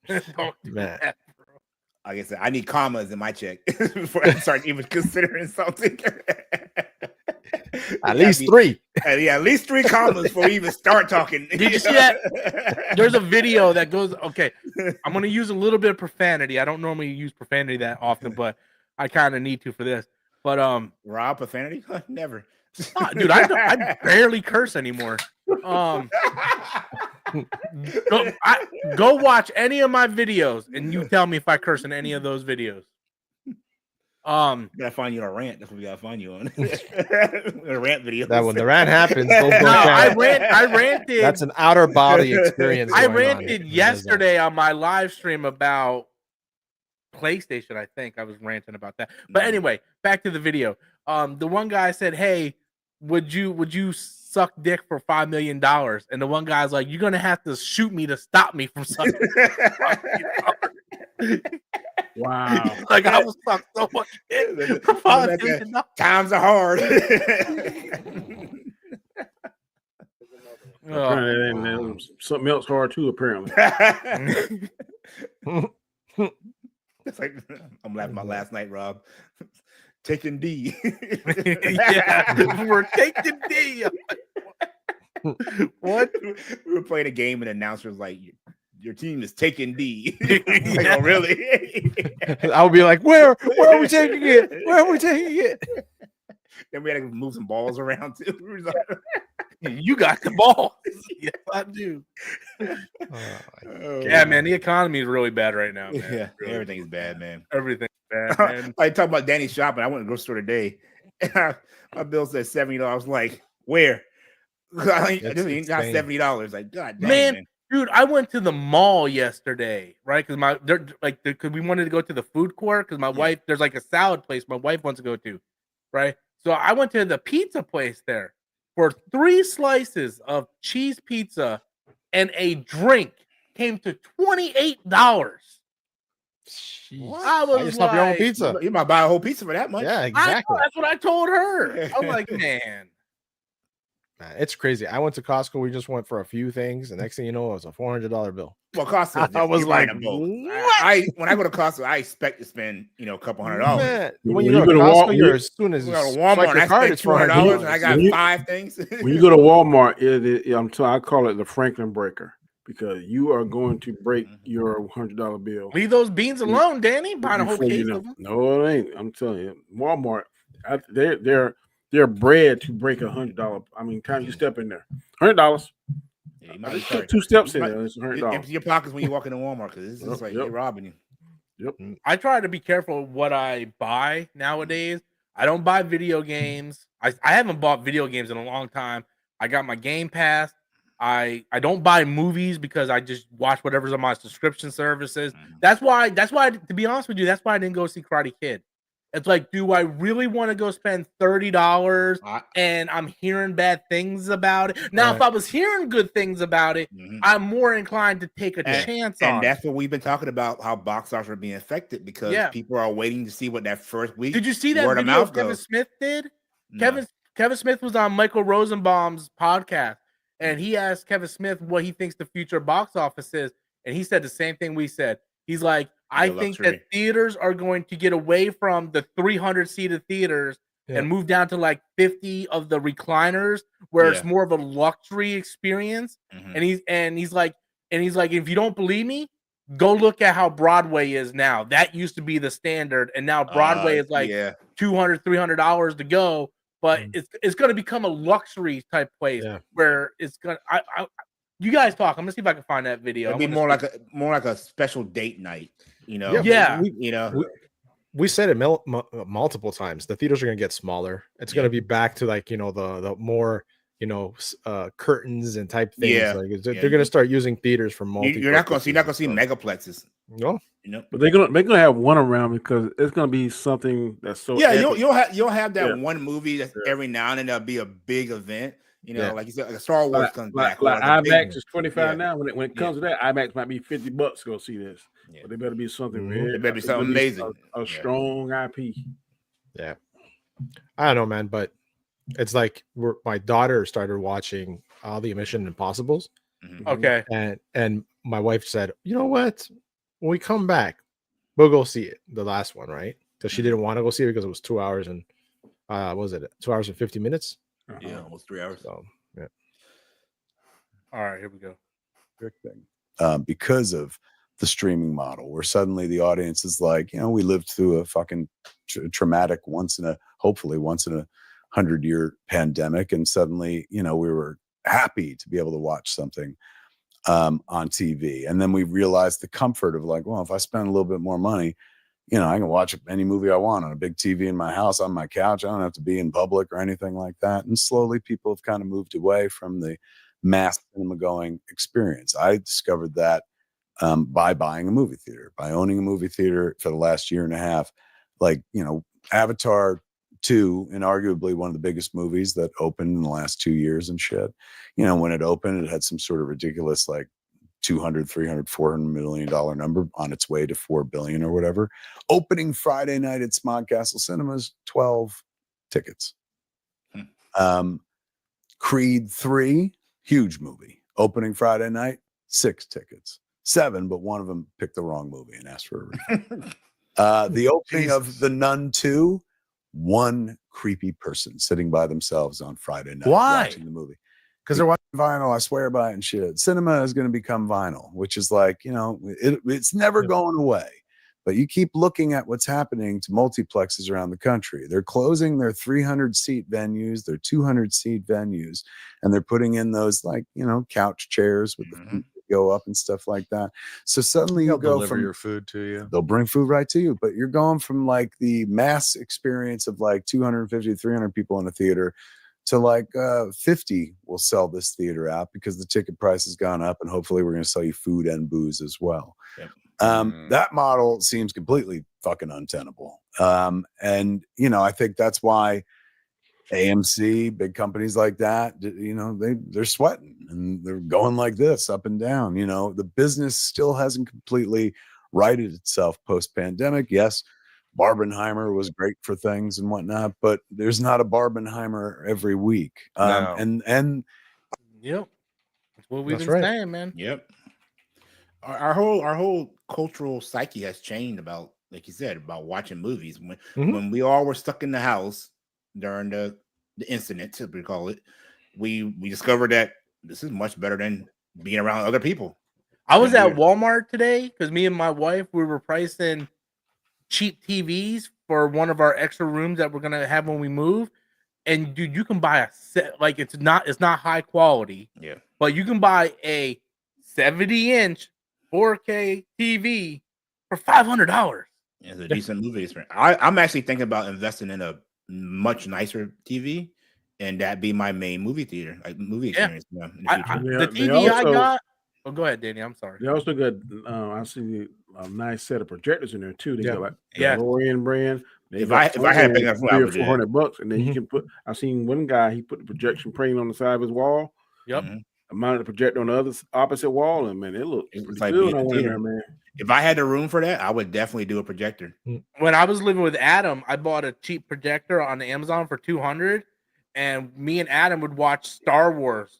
one. Man. Like I said, I need commas in my check before I start even considering something. At least 3. Yeah, at least 3 commas before we even start talking. Did you see that? There's a video that goes, okay, I'm going to use a little bit of profanity. I don't normally use profanity that often, but I kind of need to for this. But Rob, profanity? Never. Dude, I barely curse anymore. Go watch any of my videos and you tell me if I curse in any of those videos. Gotta find you on a rant. That's what we gotta find you on. A rant video. That when the rant happens, I ranted. That's an outer body experience. I ranted yesterday on my live stream about PlayStation. I think I was ranting about that. But anyway, back to the video. The one guy said, "Hey, would you suck dick for $5 million?" And the one guy's like, "You're gonna have to shoot me to stop me from sucking." Wow! Like I was sucked so much dick for $5 million. Times are hard. Something else hard too, apparently. It's like I'm laughing my last night, Rob. Taking D. Yeah, we're taking D. What? We were playing a game and the announcer was like, your team is taking D. Like, oh, really? I would be like, where are we taking it? Where are we taking it? Then we had to move some balls around too. You got the ball. Yes, I do. Yeah, man, the economy is really bad right now, man. Yeah, really everything's bad, man. Everything's bad, man. I talk about Danny shopping. I went to the grocery store today. My bill said $70. I was like, where? I got $70. Like, God dang, man. Dude, I went to the mall yesterday, right? Because we wanted to go to the food court because my wife, there's like a salad place my wife wants to go to, right? So I went to the pizza place there for 3 slices of cheese pizza and a drink came to $28. I was like, your own pizza. You might buy a whole pizza for that much. Yeah, exactly. That's what I told her. I'm like, man, it's crazy. I went to Costco. We just went for a few things. The next thing you know, it was a $400 bill. Well, Costco. I was like, when I go to Costco, I expect to spend a couple $100. Man, when you go to Costco, you're as soon as you go to Walmart, your card, it's $400, and I got 5 things. When you go to Walmart, I call it the Franklin breaker because you are going to break your $100 bill. Leave those beans alone, Danny. Buying a whole case of them. No, it ain't. I'm telling you, Walmart. They're bred to break $100. I mean, time you step in there, $100. Yeah, you might be 2 steps in there. It's $100. Empty your pockets when you walk into Walmart because it's just like they're robbing you. Yep. I try to be careful what I buy nowadays. I don't buy video games. I haven't bought video games in a long time. I got my Game Pass. I don't buy movies because I just watch whatever's on my subscription services. That's why, to be honest with you, that's why I didn't go see Karate Kid. It's like, do I really want to go spend $30 and I'm hearing bad things about it? Now, if I was hearing good things about it, I'm more inclined to take a chance on it. And that's what we've been talking about, how box office are being affected because people are waiting to see what that first week. Did you see that video Kevin Smith did? No. Kevin Smith was on Michael Rosenbaum's podcast, and he asked Kevin Smith what he thinks the future box office is, and he said the same thing we said. He's like, I think that theaters are going to get away from the 300-seated theaters and move down to like 50 of the recliners, where it's more of a luxury experience. And he's like, if you don't believe me, go look at how Broadway is now. That used to be the standard, and now Broadway is like $200, $300 to go. But it's going to become a luxury type place where it's going to. You guys talk. I'm gonna see if I can find that video. It'd be more like a special date night, Yeah. we said it multiple times. The theaters are going to get smaller. It's going to be back to like, the more, curtains and type things. Like they're going to start using theaters for multi. You're not going to see megaplexes. No, but they're gonna have one around because it's gonna be something that's so. Yeah, you'll have that one movie that every now and then there'll be a big event. Like you said, like a Star Wars comes back. Like IMAX is $25 now. When it comes to that, IMAX might be $50 to go see this. Yeah. But they better be something. It better be something amazing. A strong IP. Yeah, I don't know, man, but it's like my daughter started watching all the Mission Impossibles. Mm-hmm. Okay, and my wife said, you know what? When we come back, we'll go see it. The last one, right? Because she didn't want to go see it because it was 2 hours and what was it 2 hours and 50 minutes? Yeah, almost 3 hours. So yeah. All right, here we go. Good thing. Because of the streaming model, where suddenly the audience is like, we lived through a fucking traumatic hopefully once in a 100-year pandemic, and suddenly, we were happy to be able to watch something on TV, and then we realized the comfort of like, well, if I spend a little bit more money, I can watch any movie I want on a big TV in my house, on my couch. I don't have to be in public or anything like that. And slowly people have kind of moved away from the mass cinema going experience. I discovered that by buying a movie theater, by owning a movie theater for the last year and a half. Like, Avatar 2, inarguably one of the biggest movies that opened in the last 2 years and shit. When it opened, it had some sort of ridiculous, like, 200, 300, $400 million number on its way to 4 billion or whatever. Opening Friday night at Smog Castle Cinemas, 12 tickets. Creed 3, huge movie. Opening Friday night, 6 tickets. 7, but one of them picked the wrong movie and asked for a refund. The opening of The Nun 2, one creepy person sitting by themselves on Friday night watching the movie. Because they're watching vinyl, I swear by it and shit. Cinema is going to become vinyl, which is like, it's never going away. But you keep looking at what's happening to multiplexes around the country. They're closing their 300-seat venues, their 200-seat venues, and they're putting in those, like, couch chairs with the feet that go up and stuff like that. So suddenly you go deliver from your food to you. They'll bring food right to you, but you're going from like the mass experience of like 250, 300 people in a theater to like 50 will sell this theater out because the ticket price has gone up, and hopefully we're going to sell you food and booze as well. Yep. That model seems completely fucking untenable. And, I think that's why AMC, big companies like that, they're sweating and they're going like this up and down. The business still hasn't completely righted itself post-pandemic. Yes, Barbenheimer was great for things and whatnot, but there's not a Barbenheimer every week. No. And Yep, that's what we've That's been right. saying, man. Yep. Our whole cultural psyche has changed about, like you said, about watching movies. When we all were stuck in the house during the incident, as we call it, we discovered that this is much better than being around other people. I was at Walmart today because me and my wife, we were pricing cheap TVs for one of our extra rooms that we're gonna have when we move. And dude, you can buy a set, like it's not high quality, but you can buy a 70-inch 4K TV for $500. It's a decent movie experience. I'm actually thinking about investing in a much nicer TV, and that be my main movie theater, like movie experience. In the future. The TV I got. Oh, go ahead, Danny. I'm sorry. They also got I see a nice set of projectors in there too. They got like Yeah. lower end brand. If I had big enough, $300 or $400, and then you can put. I've seen one guy, he put the projection frame on the side of his wall. Yep. I mounted the projector on the other opposite wall, and man, it looked like good being on a theater. there, man. If I had the room for that, I would definitely do a projector. When I was living with Adam, I bought a cheap projector on Amazon for $200, and me and Adam would watch Star Wars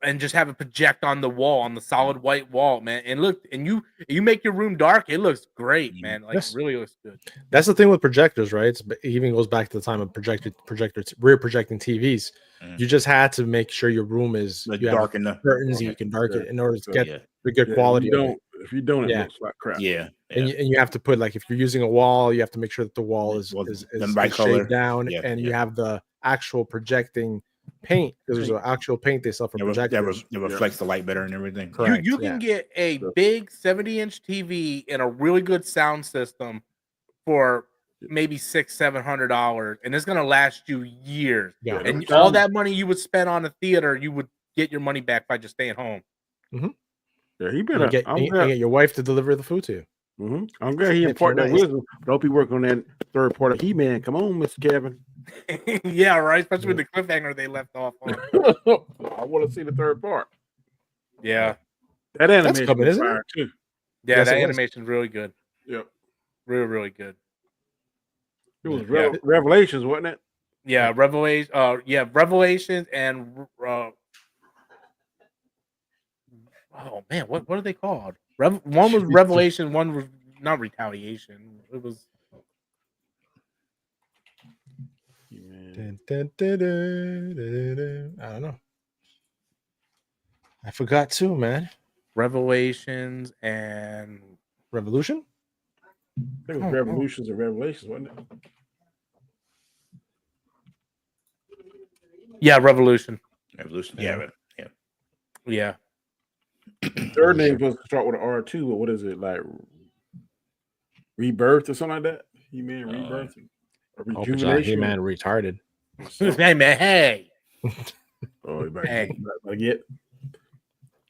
and just have it project on the wall, on the solid white wall, man. And look, and you make your room dark, it looks great, man. Like really looks good. That's the thing with projectors, right? It even goes back to the time of rear projecting TVs. You just had to make sure your room is dark enough curtains, you can darken it in order to get the good quality. If you don't, it looks like crap. And you have to put, like, if you're using a wall, you have to make sure that the wall is shaded down, and you have the actual projecting paint, because there's an actual paint they sell for projectors that reflects the light better and everything. You can get a big 70-inch TV and a really good sound system for maybe $600-700, and it's gonna last you years. Yeah. And all that money you would spend on a theater, you would get your money back by just staying home. Yeah, he You better get your wife to deliver the food to you. I'm glad he imparted that wisdom. But hope he work on that third part of He-Man. Come on, Mr. Kevin. Yeah, right. Especially with the cliffhanger they left off on. I want to see the third part. Yeah, that animation coming, is isn't fire it? too. yeah, Yes, that it was. animation's really good. Yep, Really, really good. it was Revelations, wasn't it? Yeah, Revelations. Revelations and oh man, what are they called? One was Revelation, one was not Retaliation. It was Dun, dun, dun, dun, dun, dun. I don't know. I forgot too, man. Revelations and Revolution? I think it was Revolutions and Revelations, wasn't it? yeah, Revolution. Revolution. Yeah. Yeah. Third name was start with an R too, but what is it like? Rebirth or something like that? He-Man Rebirth or Rejuvenation? He-Man retarded. Hey man, hey. Oh, you better get.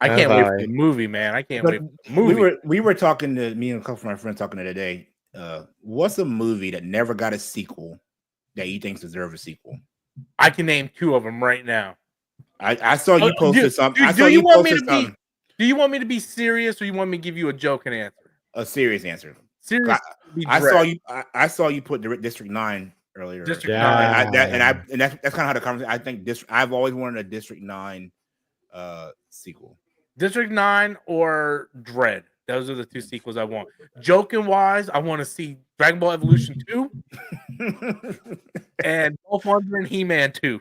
I can't wait for the movie, man. I can't wait for the movie. We were talking to me and a couple of my friends talking the other day. What's a movie that never got a sequel that you think deserves a sequel? I can name 2 of them right now. I saw you posted something. Do you want me to be serious, or you want me to give you a joke and answer? A serious answer. Serious. I saw you put District 9 earlier. District 9. And that's kind of how the conversation. I think I've always wanted a District 9 sequel. District 9 or Dread. Those are the 2 sequels I want. Joking wise, I want to see Dragon Ball Evolution 2 and Dolph Lundgren and He-Man 2.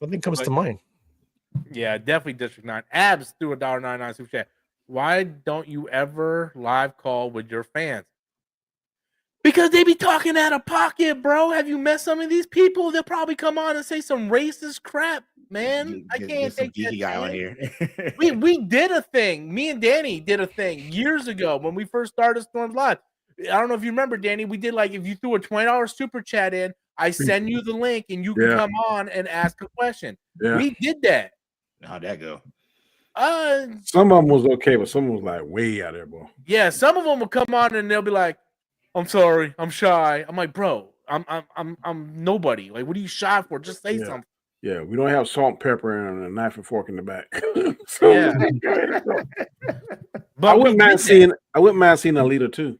Nothing comes to mind. Yeah, definitely District 9. Abs through $1.99 super chat. Why don't you ever live call with your fans? Because they be talking out of pocket, bro. Have you met some of these people? They'll probably come on and say some racist crap, man. I can't take that guy on here. we did a thing. Me and Danny did a thing years ago when we first started Storms Live. I don't know if you remember, Danny. We did like if you threw a $20 super chat in, I send you the link and you can come on and ask a question. Yeah. We did that. How'd that go? Some of them was okay, but some was like way out there, bro. Yeah, some of them will come on and they'll be like, "I'm sorry, I'm shy." I'm like, "Bro, I'm nobody. Like, what are you shy for? Just say something." Yeah, we don't have salt and pepper and a knife and fork in the back. But I wouldn't mind seeing Alita 2.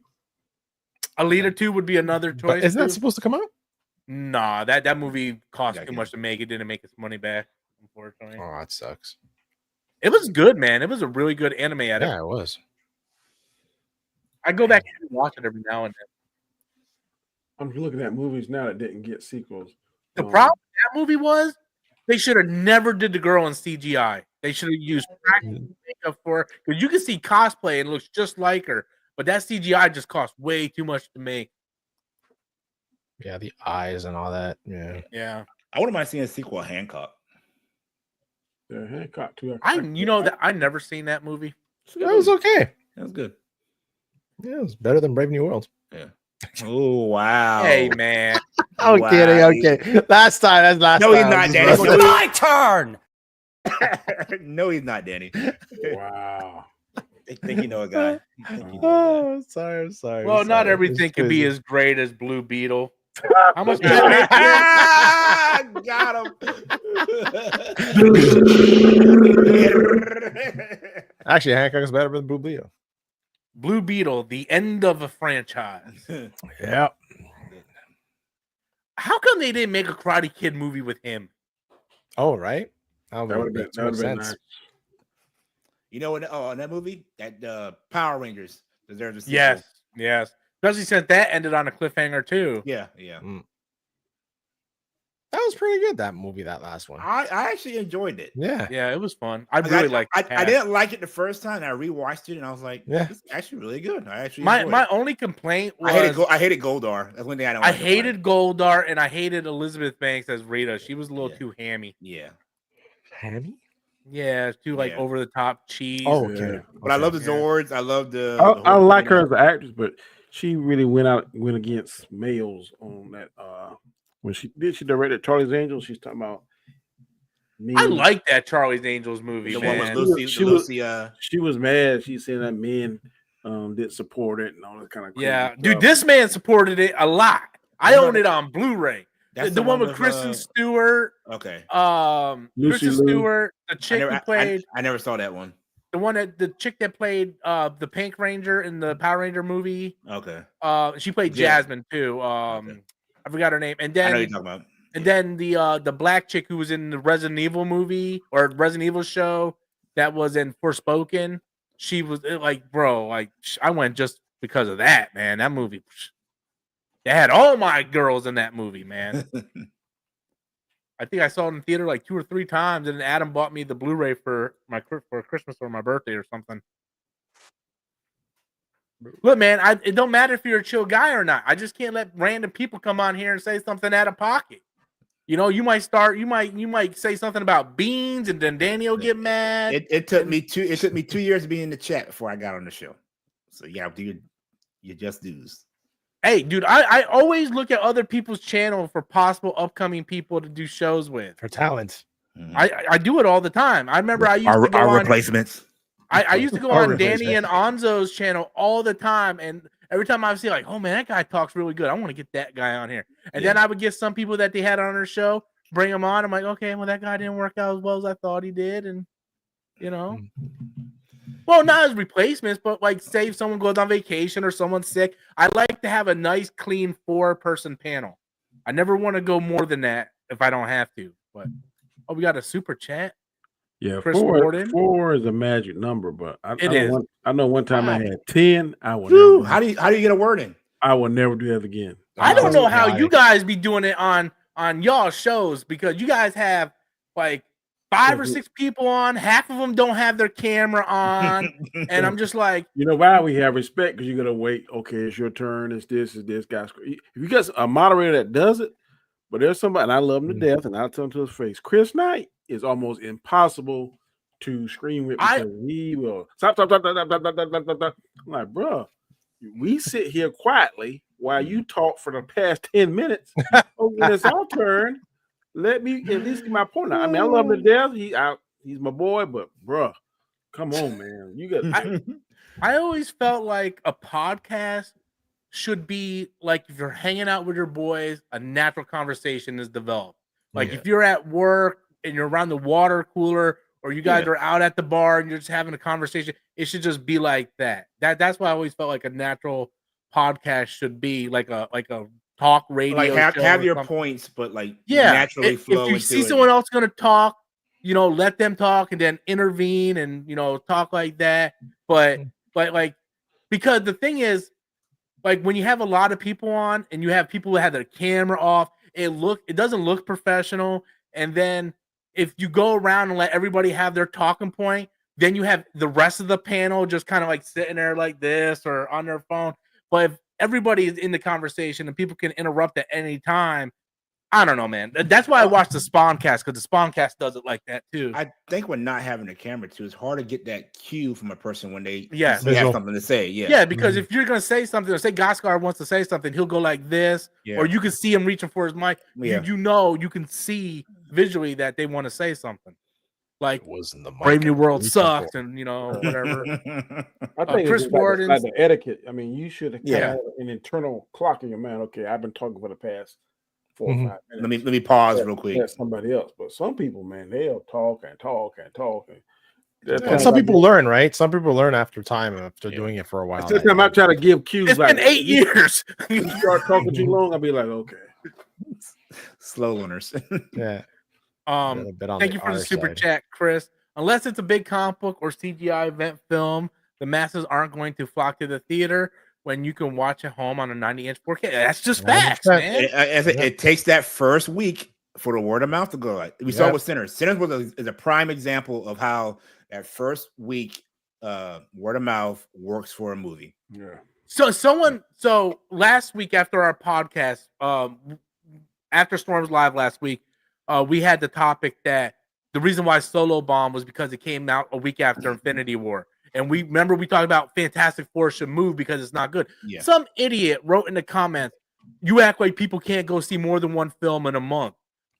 Alita 2 would be another choice. But isn't that supposed to come out? Nah, that movie cost too much to make. It didn't make its money back, unfortunately. Oh, that sucks. It was good, man. It was a really good anime edit. Yeah, it was. I go back and watch it every now and then. I'm looking at movies now that didn't get sequels. The problem with that movie was they should have never did the girl in CGI. They should have used practical makeup for her, because you can see cosplay and it looks just like her, but that CGI just cost way too much to make. Yeah, the eyes and all that. Yeah. I wouldn't mind seeing a sequel of Hancock. Yeah, Hancock too. I never seen that movie. That was okay. That was good. Yeah, it was better than Brave New World. Yeah. Oh wow. Hey man. I'm kidding. Okay. Last time. No, he's not, Danny. It's my turn. No, he's not, Danny. Wow. I think you know a guy. Oh, I'm sorry. Well, not everything can be as great as Blue Beetle. How much? Got him. Actually, Hancock is better than Blue Beetle. Blue Beetle, the end of a franchise. Yeah. How come they didn't make a Karate Kid movie with him? Oh, right. That would have been nice. You know what? Oh, in that movie, that Power Rangers deserves a sequel. Yes. Especially since that ended on a cliffhanger too. Yeah. That was pretty good. That movie, that last one. I actually enjoyed it. Yeah, it was fun. I really liked it. I didn't like it the first time. And I rewatched it and I was like, yeah, it's actually really good. I actually my only complaint was I hated Goldar. That's one thing I don't. I hated Goldar and I hated Elizabeth Banks as Rita. She was a little too hammy. Yeah. Hammy? Yeah, it's too like over the top cheese. Oh, okay. But I love the Zords. I love the. I like her as an actress, but she really went against males on that. When she directed Charlie's Angels, she's talking about. I like that Charlie's Angels movie, the man. one with Lucy. She was mad. She said that men didn't support it and all that kind of crazy stuff. Dude, this man supported it a lot. I own it on Blu-ray. That's the one with Kristen Stewart. Okay. Lucy Kristen Liu. Stewart, the chick who played. I never saw that one. The chick that played the Pink Ranger in the Power Ranger movie. Okay. She played Jasmine too. I forgot her name. And then I know what you're talking about. And then the black chick who was in the Resident Evil movie or Resident Evil show that was in Forspoken, she was like, bro, like I went just because of that, man. That movie, they had all my girls in that movie, man. I think I saw it in the theater like 2 or 3 times, and then Adam bought me the Blu-ray for Christmas or my birthday or something. Look, man, it don't matter if you're a chill guy or not. I just can't let random people come on here and say something out of pocket. You know, you might say something about beans, and then Danny will get mad. It took me 2 years to be in the chat before I got on the show. So yeah, do your just dues. Hey, dude, I always look at other people's channel for possible upcoming people to do shows with. For talent. Mm-hmm. I do it all the time. I remember I used to go our on replacements. I used to go on Danny and Anzo's channel all the time, and every time I would see like, oh man, that guy talks really good. I want to get that guy on here. And then I would get some people that they had on their show, bring them on. I'm like, okay, well that guy didn't work out as well as I thought he did, and you know, well, not as replacements, but like say if someone goes on vacation or someone's sick, I like to have a nice, clean 4-person panel. I never want to go more than that if I don't have to. But we got a super chat. Yeah, Chris 4 is a magic number, but I know one time I had 10. I would never. How do you get a word in? I will never do that again. I don't know how you guys be doing it on y'all shows, because you guys have like 5 or 6 people on. Half of them don't have their camera on, and I'm just like, you know why we have respect? Because you gotta wait. Okay, it's your turn. It's this guy. If you got a moderator that does it, but there's somebody, and I love him to death, and I'll tell him to his face. Chris Knight is almost impossible to screen with because he will stop. I'm like, bro, we sit here quietly while you talk for the past 10 minutes. When it's our turn, let me at least get my point out. I mean, I love him to death. He's my boy, but bro, come on, man. You got. I always felt like a podcast should be like if you're hanging out with your boys, a natural conversation is developed. Like if you're at work and you're around the water cooler, or you guys are out at the bar and you're just having a conversation, it should just be like that. That's why I always felt like a natural podcast should be like a talk radio. Like have your points, but like naturally flow. If you see someone else going to talk, you know, let them talk and then intervene and talk like that. But like, because the thing is, like when you have a lot of people on and you have people who have their camera off, it doesn't look professional. And then if you go around and let everybody have their talking point, then you have the rest of the panel just kind of like sitting there like this or on their phone. But if everybody is in the conversation and people can interrupt at any time, I don't know, man. That's why I watch the Spawncast, because the Spawncast does it like that too. I think when not having a camera too, it's hard to get that cue from a person when they have something to say. Yeah, because if you're gonna say something, or say Goskar wants to say something, he'll go like this, or you can see him reaching for his mic. You can see visually that they want to say something. Like Brave New World sucks, and whatever. I think Chris Warden, like the etiquette. I mean, you should have an internal clock in your mind. Okay, I've been talking for the past 4 or 5 minutes. Let me pause real quick. That's somebody else, but some people, man, they'll talk and talk and talk. And some people learn, right? Some people learn after time, after doing it for a while. Every time I try to give cues, it's been 8 years. You start talking too long, I'll be like, okay. Slow learners. Yeah. Thank you for the super chat, Chris. Unless it's a big comic book or CGI event film, the masses aren't going to flock to the theater when you can watch at home on a 90-inch 4K. That's just facts, man. It takes that first week for the word of mouth to go. Like we saw with Sinners. Sinners is a prime example of how that first week word of mouth works for a movie. Yeah. So last week after our podcast, after Storms Live last week, we had the topic that The reason why Solo bombed was because it came out a week after Infinity War. And we talked about Fantastic Four should move because it's not good. Yeah. Some idiot wrote in the comments, you act like people can't go see more than one film in a month.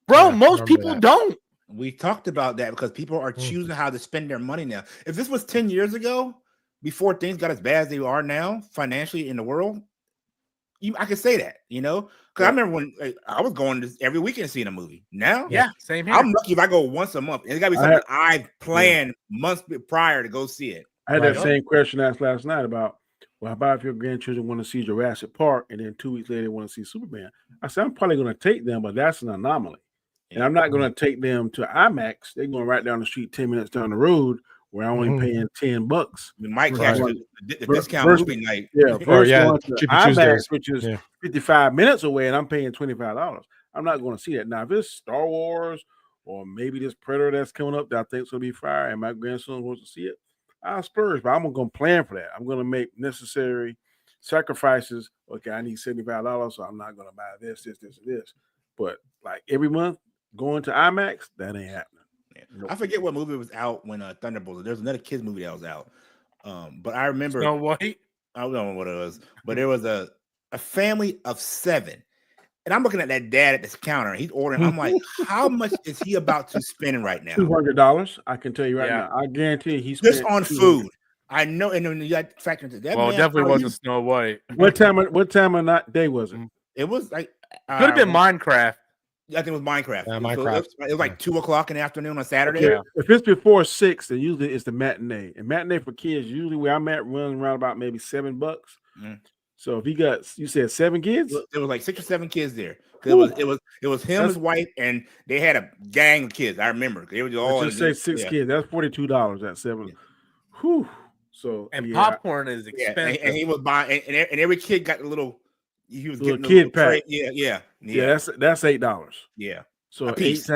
Bro, most people don't. We talked about that because people are choosing how to spend their money now. If this was 10 years ago, before things got as bad as they are now financially in the world, I could say that, because I remember when I was going every weekend seeing a movie. Now, same here. I'm lucky if I go once a month. It's got to be something I planned months prior to go see it. I had that same question asked last night about, well, how about if your grandchildren want to see Jurassic Park and then 2 weeks later they want to see Superman? I said, I'm probably going to take them, but that's an anomaly. Yeah. And I'm not going to take them to IMAX. They're going right down the street 10 minutes down the road where I'm only paying $10. We might catch the discount movie night. Yeah, going to IMAX, which is 55 minutes away, and I'm paying $25. I'm not going to see that. Now, if it's Star Wars or maybe this Predator that's coming up that I think is going to be fire and my grandson wants to see it, I'll splurge, but I'm going to plan for that. I'm going to make necessary sacrifices. Okay, I need $75, so I'm not going to buy this, and this. But like every month, going to IMAX, that ain't happening. Yeah. Nope. I forget what movie was out when Thunderbolts. There's another kids movie that was out, but I remember Snow White. I don't know what it was, but there was a family of 7, and I'm looking at that dad at this counter. He's ordering. I'm like, how much is he about to spend right now? $200. I can tell you right now. I guarantee he's just on food. I know, and then you got to factor into that. Well, it definitely wasn't Snow White. What time of night day was it? It was like could have been Minecraft. I think it was Minecraft. Yeah, Minecraft. It was like 2:00 in the afternoon on Saturday. Okay. If it's before 6, then usually it's the matinee. And matinee for kids, usually where I'm at, runs around about maybe $7. So if you said 7 kids, there was like 6 or 7 kids there. It was him, his wife, and they had a gang of kids. I remember they were all. Just say 6 kids. That's $42 at 7. Yeah. Whew. So popcorn is expensive. And he was buying, and every kid got a little. He was little getting kid pack. Yeah. That's $8. Yeah. So 8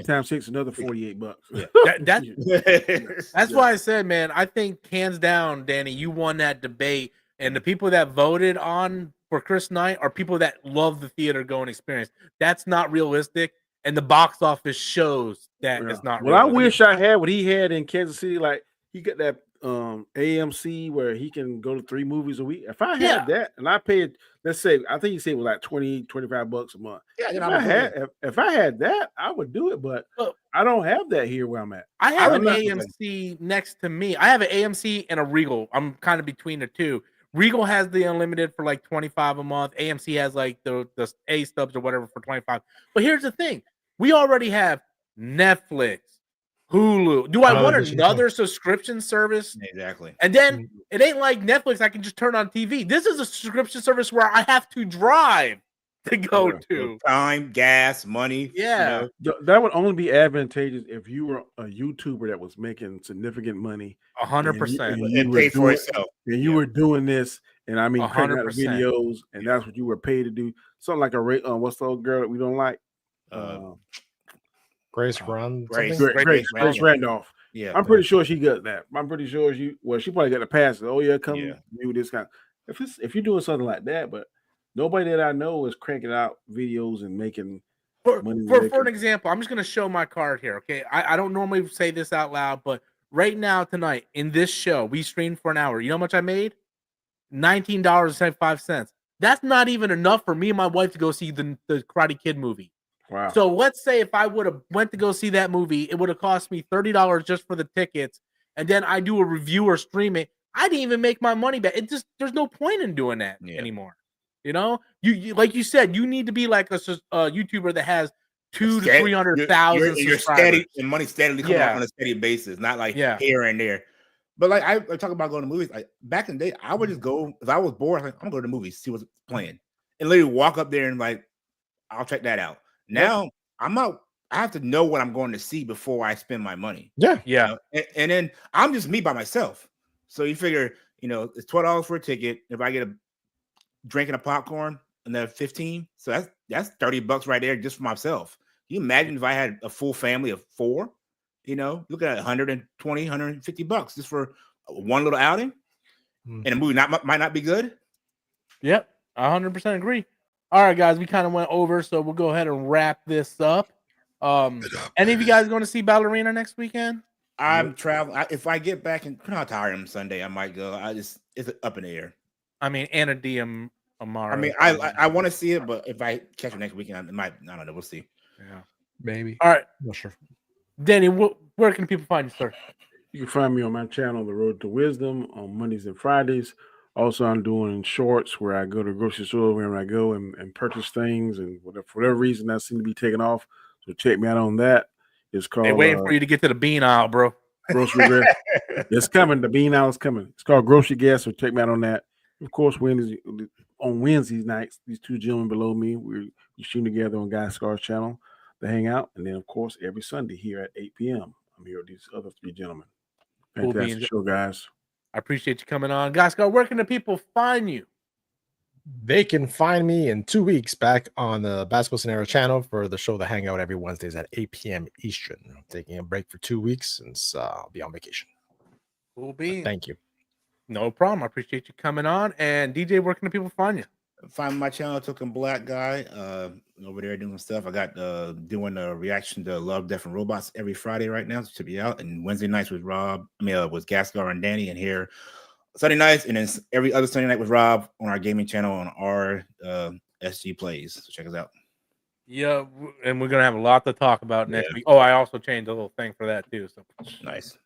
times 6, another $48. Yeah. That's why I said, man, I think hands down, Danny, you won that debate. And the people that voted on for Chris Knight are people that love the theater going experience. That's not realistic. And the box office shows that it's not realistic. I wish I had what he had in Kansas City. Like he got that AMC where he can go to 3 movies a week. If I had that and I paid, let's say, I think he said it was like $20-$25 a month. Yeah, if I had that, I would do it, but I don't have that here where I'm at. I have an AMC next to me. I have an AMC and a Regal. I'm kind of between the two. Regal has the unlimited for like $25 a month. AMC has like the A stubs or whatever for $25. But here's the thing: we already have Netflix, Hulu. Do I want another subscription service? Exactly. And then it ain't like Netflix. I can just turn on TV. This is a subscription service where I have to drive to go to. Time, gas, money. Yeah. That would only be advantageous if you were a YouTuber that was making significant money. 100%. And pay for itself. And you were doing this, and I mean, cranking out videos, and that's what you were paid to do. Something like what's the old girl that we don't like? Grace Randolph. Grace Randolph. Yeah, I'm pretty sure she got that. I'm pretty sure she probably got the pass. Oh yeah, come do this kind. If you're doing something like that, but nobody that I know is cranking out videos and making money. For an example, I'm just gonna show my card here. Okay, I don't normally say this out loud, but right now tonight in this show, we streamed for an hour. You know how much I made? $19.75. That's not even enough for me and my wife to go see the Karate Kid movie. Wow. So let's say if I would have went to go see that movie, it would have cost me $30 just for the tickets, and then I do a review or stream it. I didn't even make my money back. There's no point in doing that anymore. You know, you like you said, you need to be like a YouTuber that has 200,000 to 300,000. You're steady and money steadily coming out on a steady basis, not like here and there. But like I talk about going to movies. Like back in the day, I would just go if I was bored. I'm gonna go to the movies, see what's playing, and literally walk up there and like, I'll check that out. Now I'm out. I have to know what I'm going to see before I spend my money. Yeah. You know? And then I'm just me by myself. So you figure, it's $12 for a ticket. If I get a drink and a popcorn, another 15. So that's $30 right there just for myself. Can you imagine if I had a full family of 4? Look at $120, $150 just for one little outing, and a movie might not be good. Yep, 100% agree. All right, guys, we kind of went over, so we'll go ahead and wrap this up. Any of you guys going to see Ballerina next weekend? I'm traveling. If I get back and I'm tired on Sunday, I might go. It's up in the air. I mean, Anna Diem Amara. I mean, I want to see it, but if I catch it next weekend, I might. I don't know. We'll see. Yeah, maybe. All right, not sure. Danny, where can people find you, sir? You can find me on my channel, The Road to Wisdom, on Mondays and Fridays. Also, I'm doing shorts where I go to the grocery store wherever I go and purchase things, and for whatever reason that seems to be taken off. So check me out on that. It's called. They're waiting for you to get to the bean aisle, bro. Grocery gas. It's coming. The bean aisle is coming. It's called Grocery Gas. So check me out on that. Of course, on Wednesday nights, these two gentlemen below me, we shoot together on Guy Scar's channel to hang out, and then of course every Sunday here at 8 p.m. I'm here with these other three gentlemen. Fantastic show, guys. I appreciate you coming on. Guy Scar, where can the people find you? They can find me in 2 weeks back on the Basketball Scenario channel for the show The Hangout every Wednesdays at 8 p.m. Eastern. I'm taking a break for 2 weeks since I'll be on vacation. Cool beans. Thank you. No problem. I appreciate you coming on. And DJ, where can the people find you? Find my channel, Token Black Guy, over there doing stuff. I got doing a reaction to Love, Death, and Robots every Friday right now. It should be out. And Wednesday nights with with Gascar and Danny, and here Sunday nights, and then every other Sunday night with Rob on our gaming channel on our SG Plays. So check us out. Yeah, and we're gonna have a lot to talk about next week. Oh, I also changed a little thing for that too. So nice.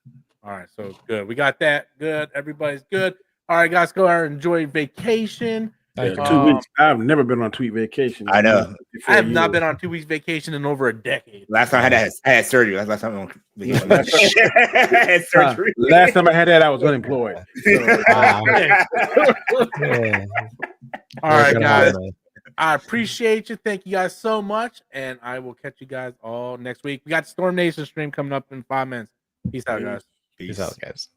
All right, so good. We got that. Good. Everybody's good. All right, guys, go out and enjoy vacation. Yeah, 2 weeks. I've never been on a 2 week vacation. I know. I have not been on 2 weeks vacation in over a decade. Last time I had surgery. That's last time I went on vacation. I had surgery. Last time I had that, I was unemployed. So, all right, guys. I appreciate you. Thank you guys so much. And I will catch you guys all next week. We got Storm Nation stream coming up in 5 minutes. Peace out, guys. Peace out, guys.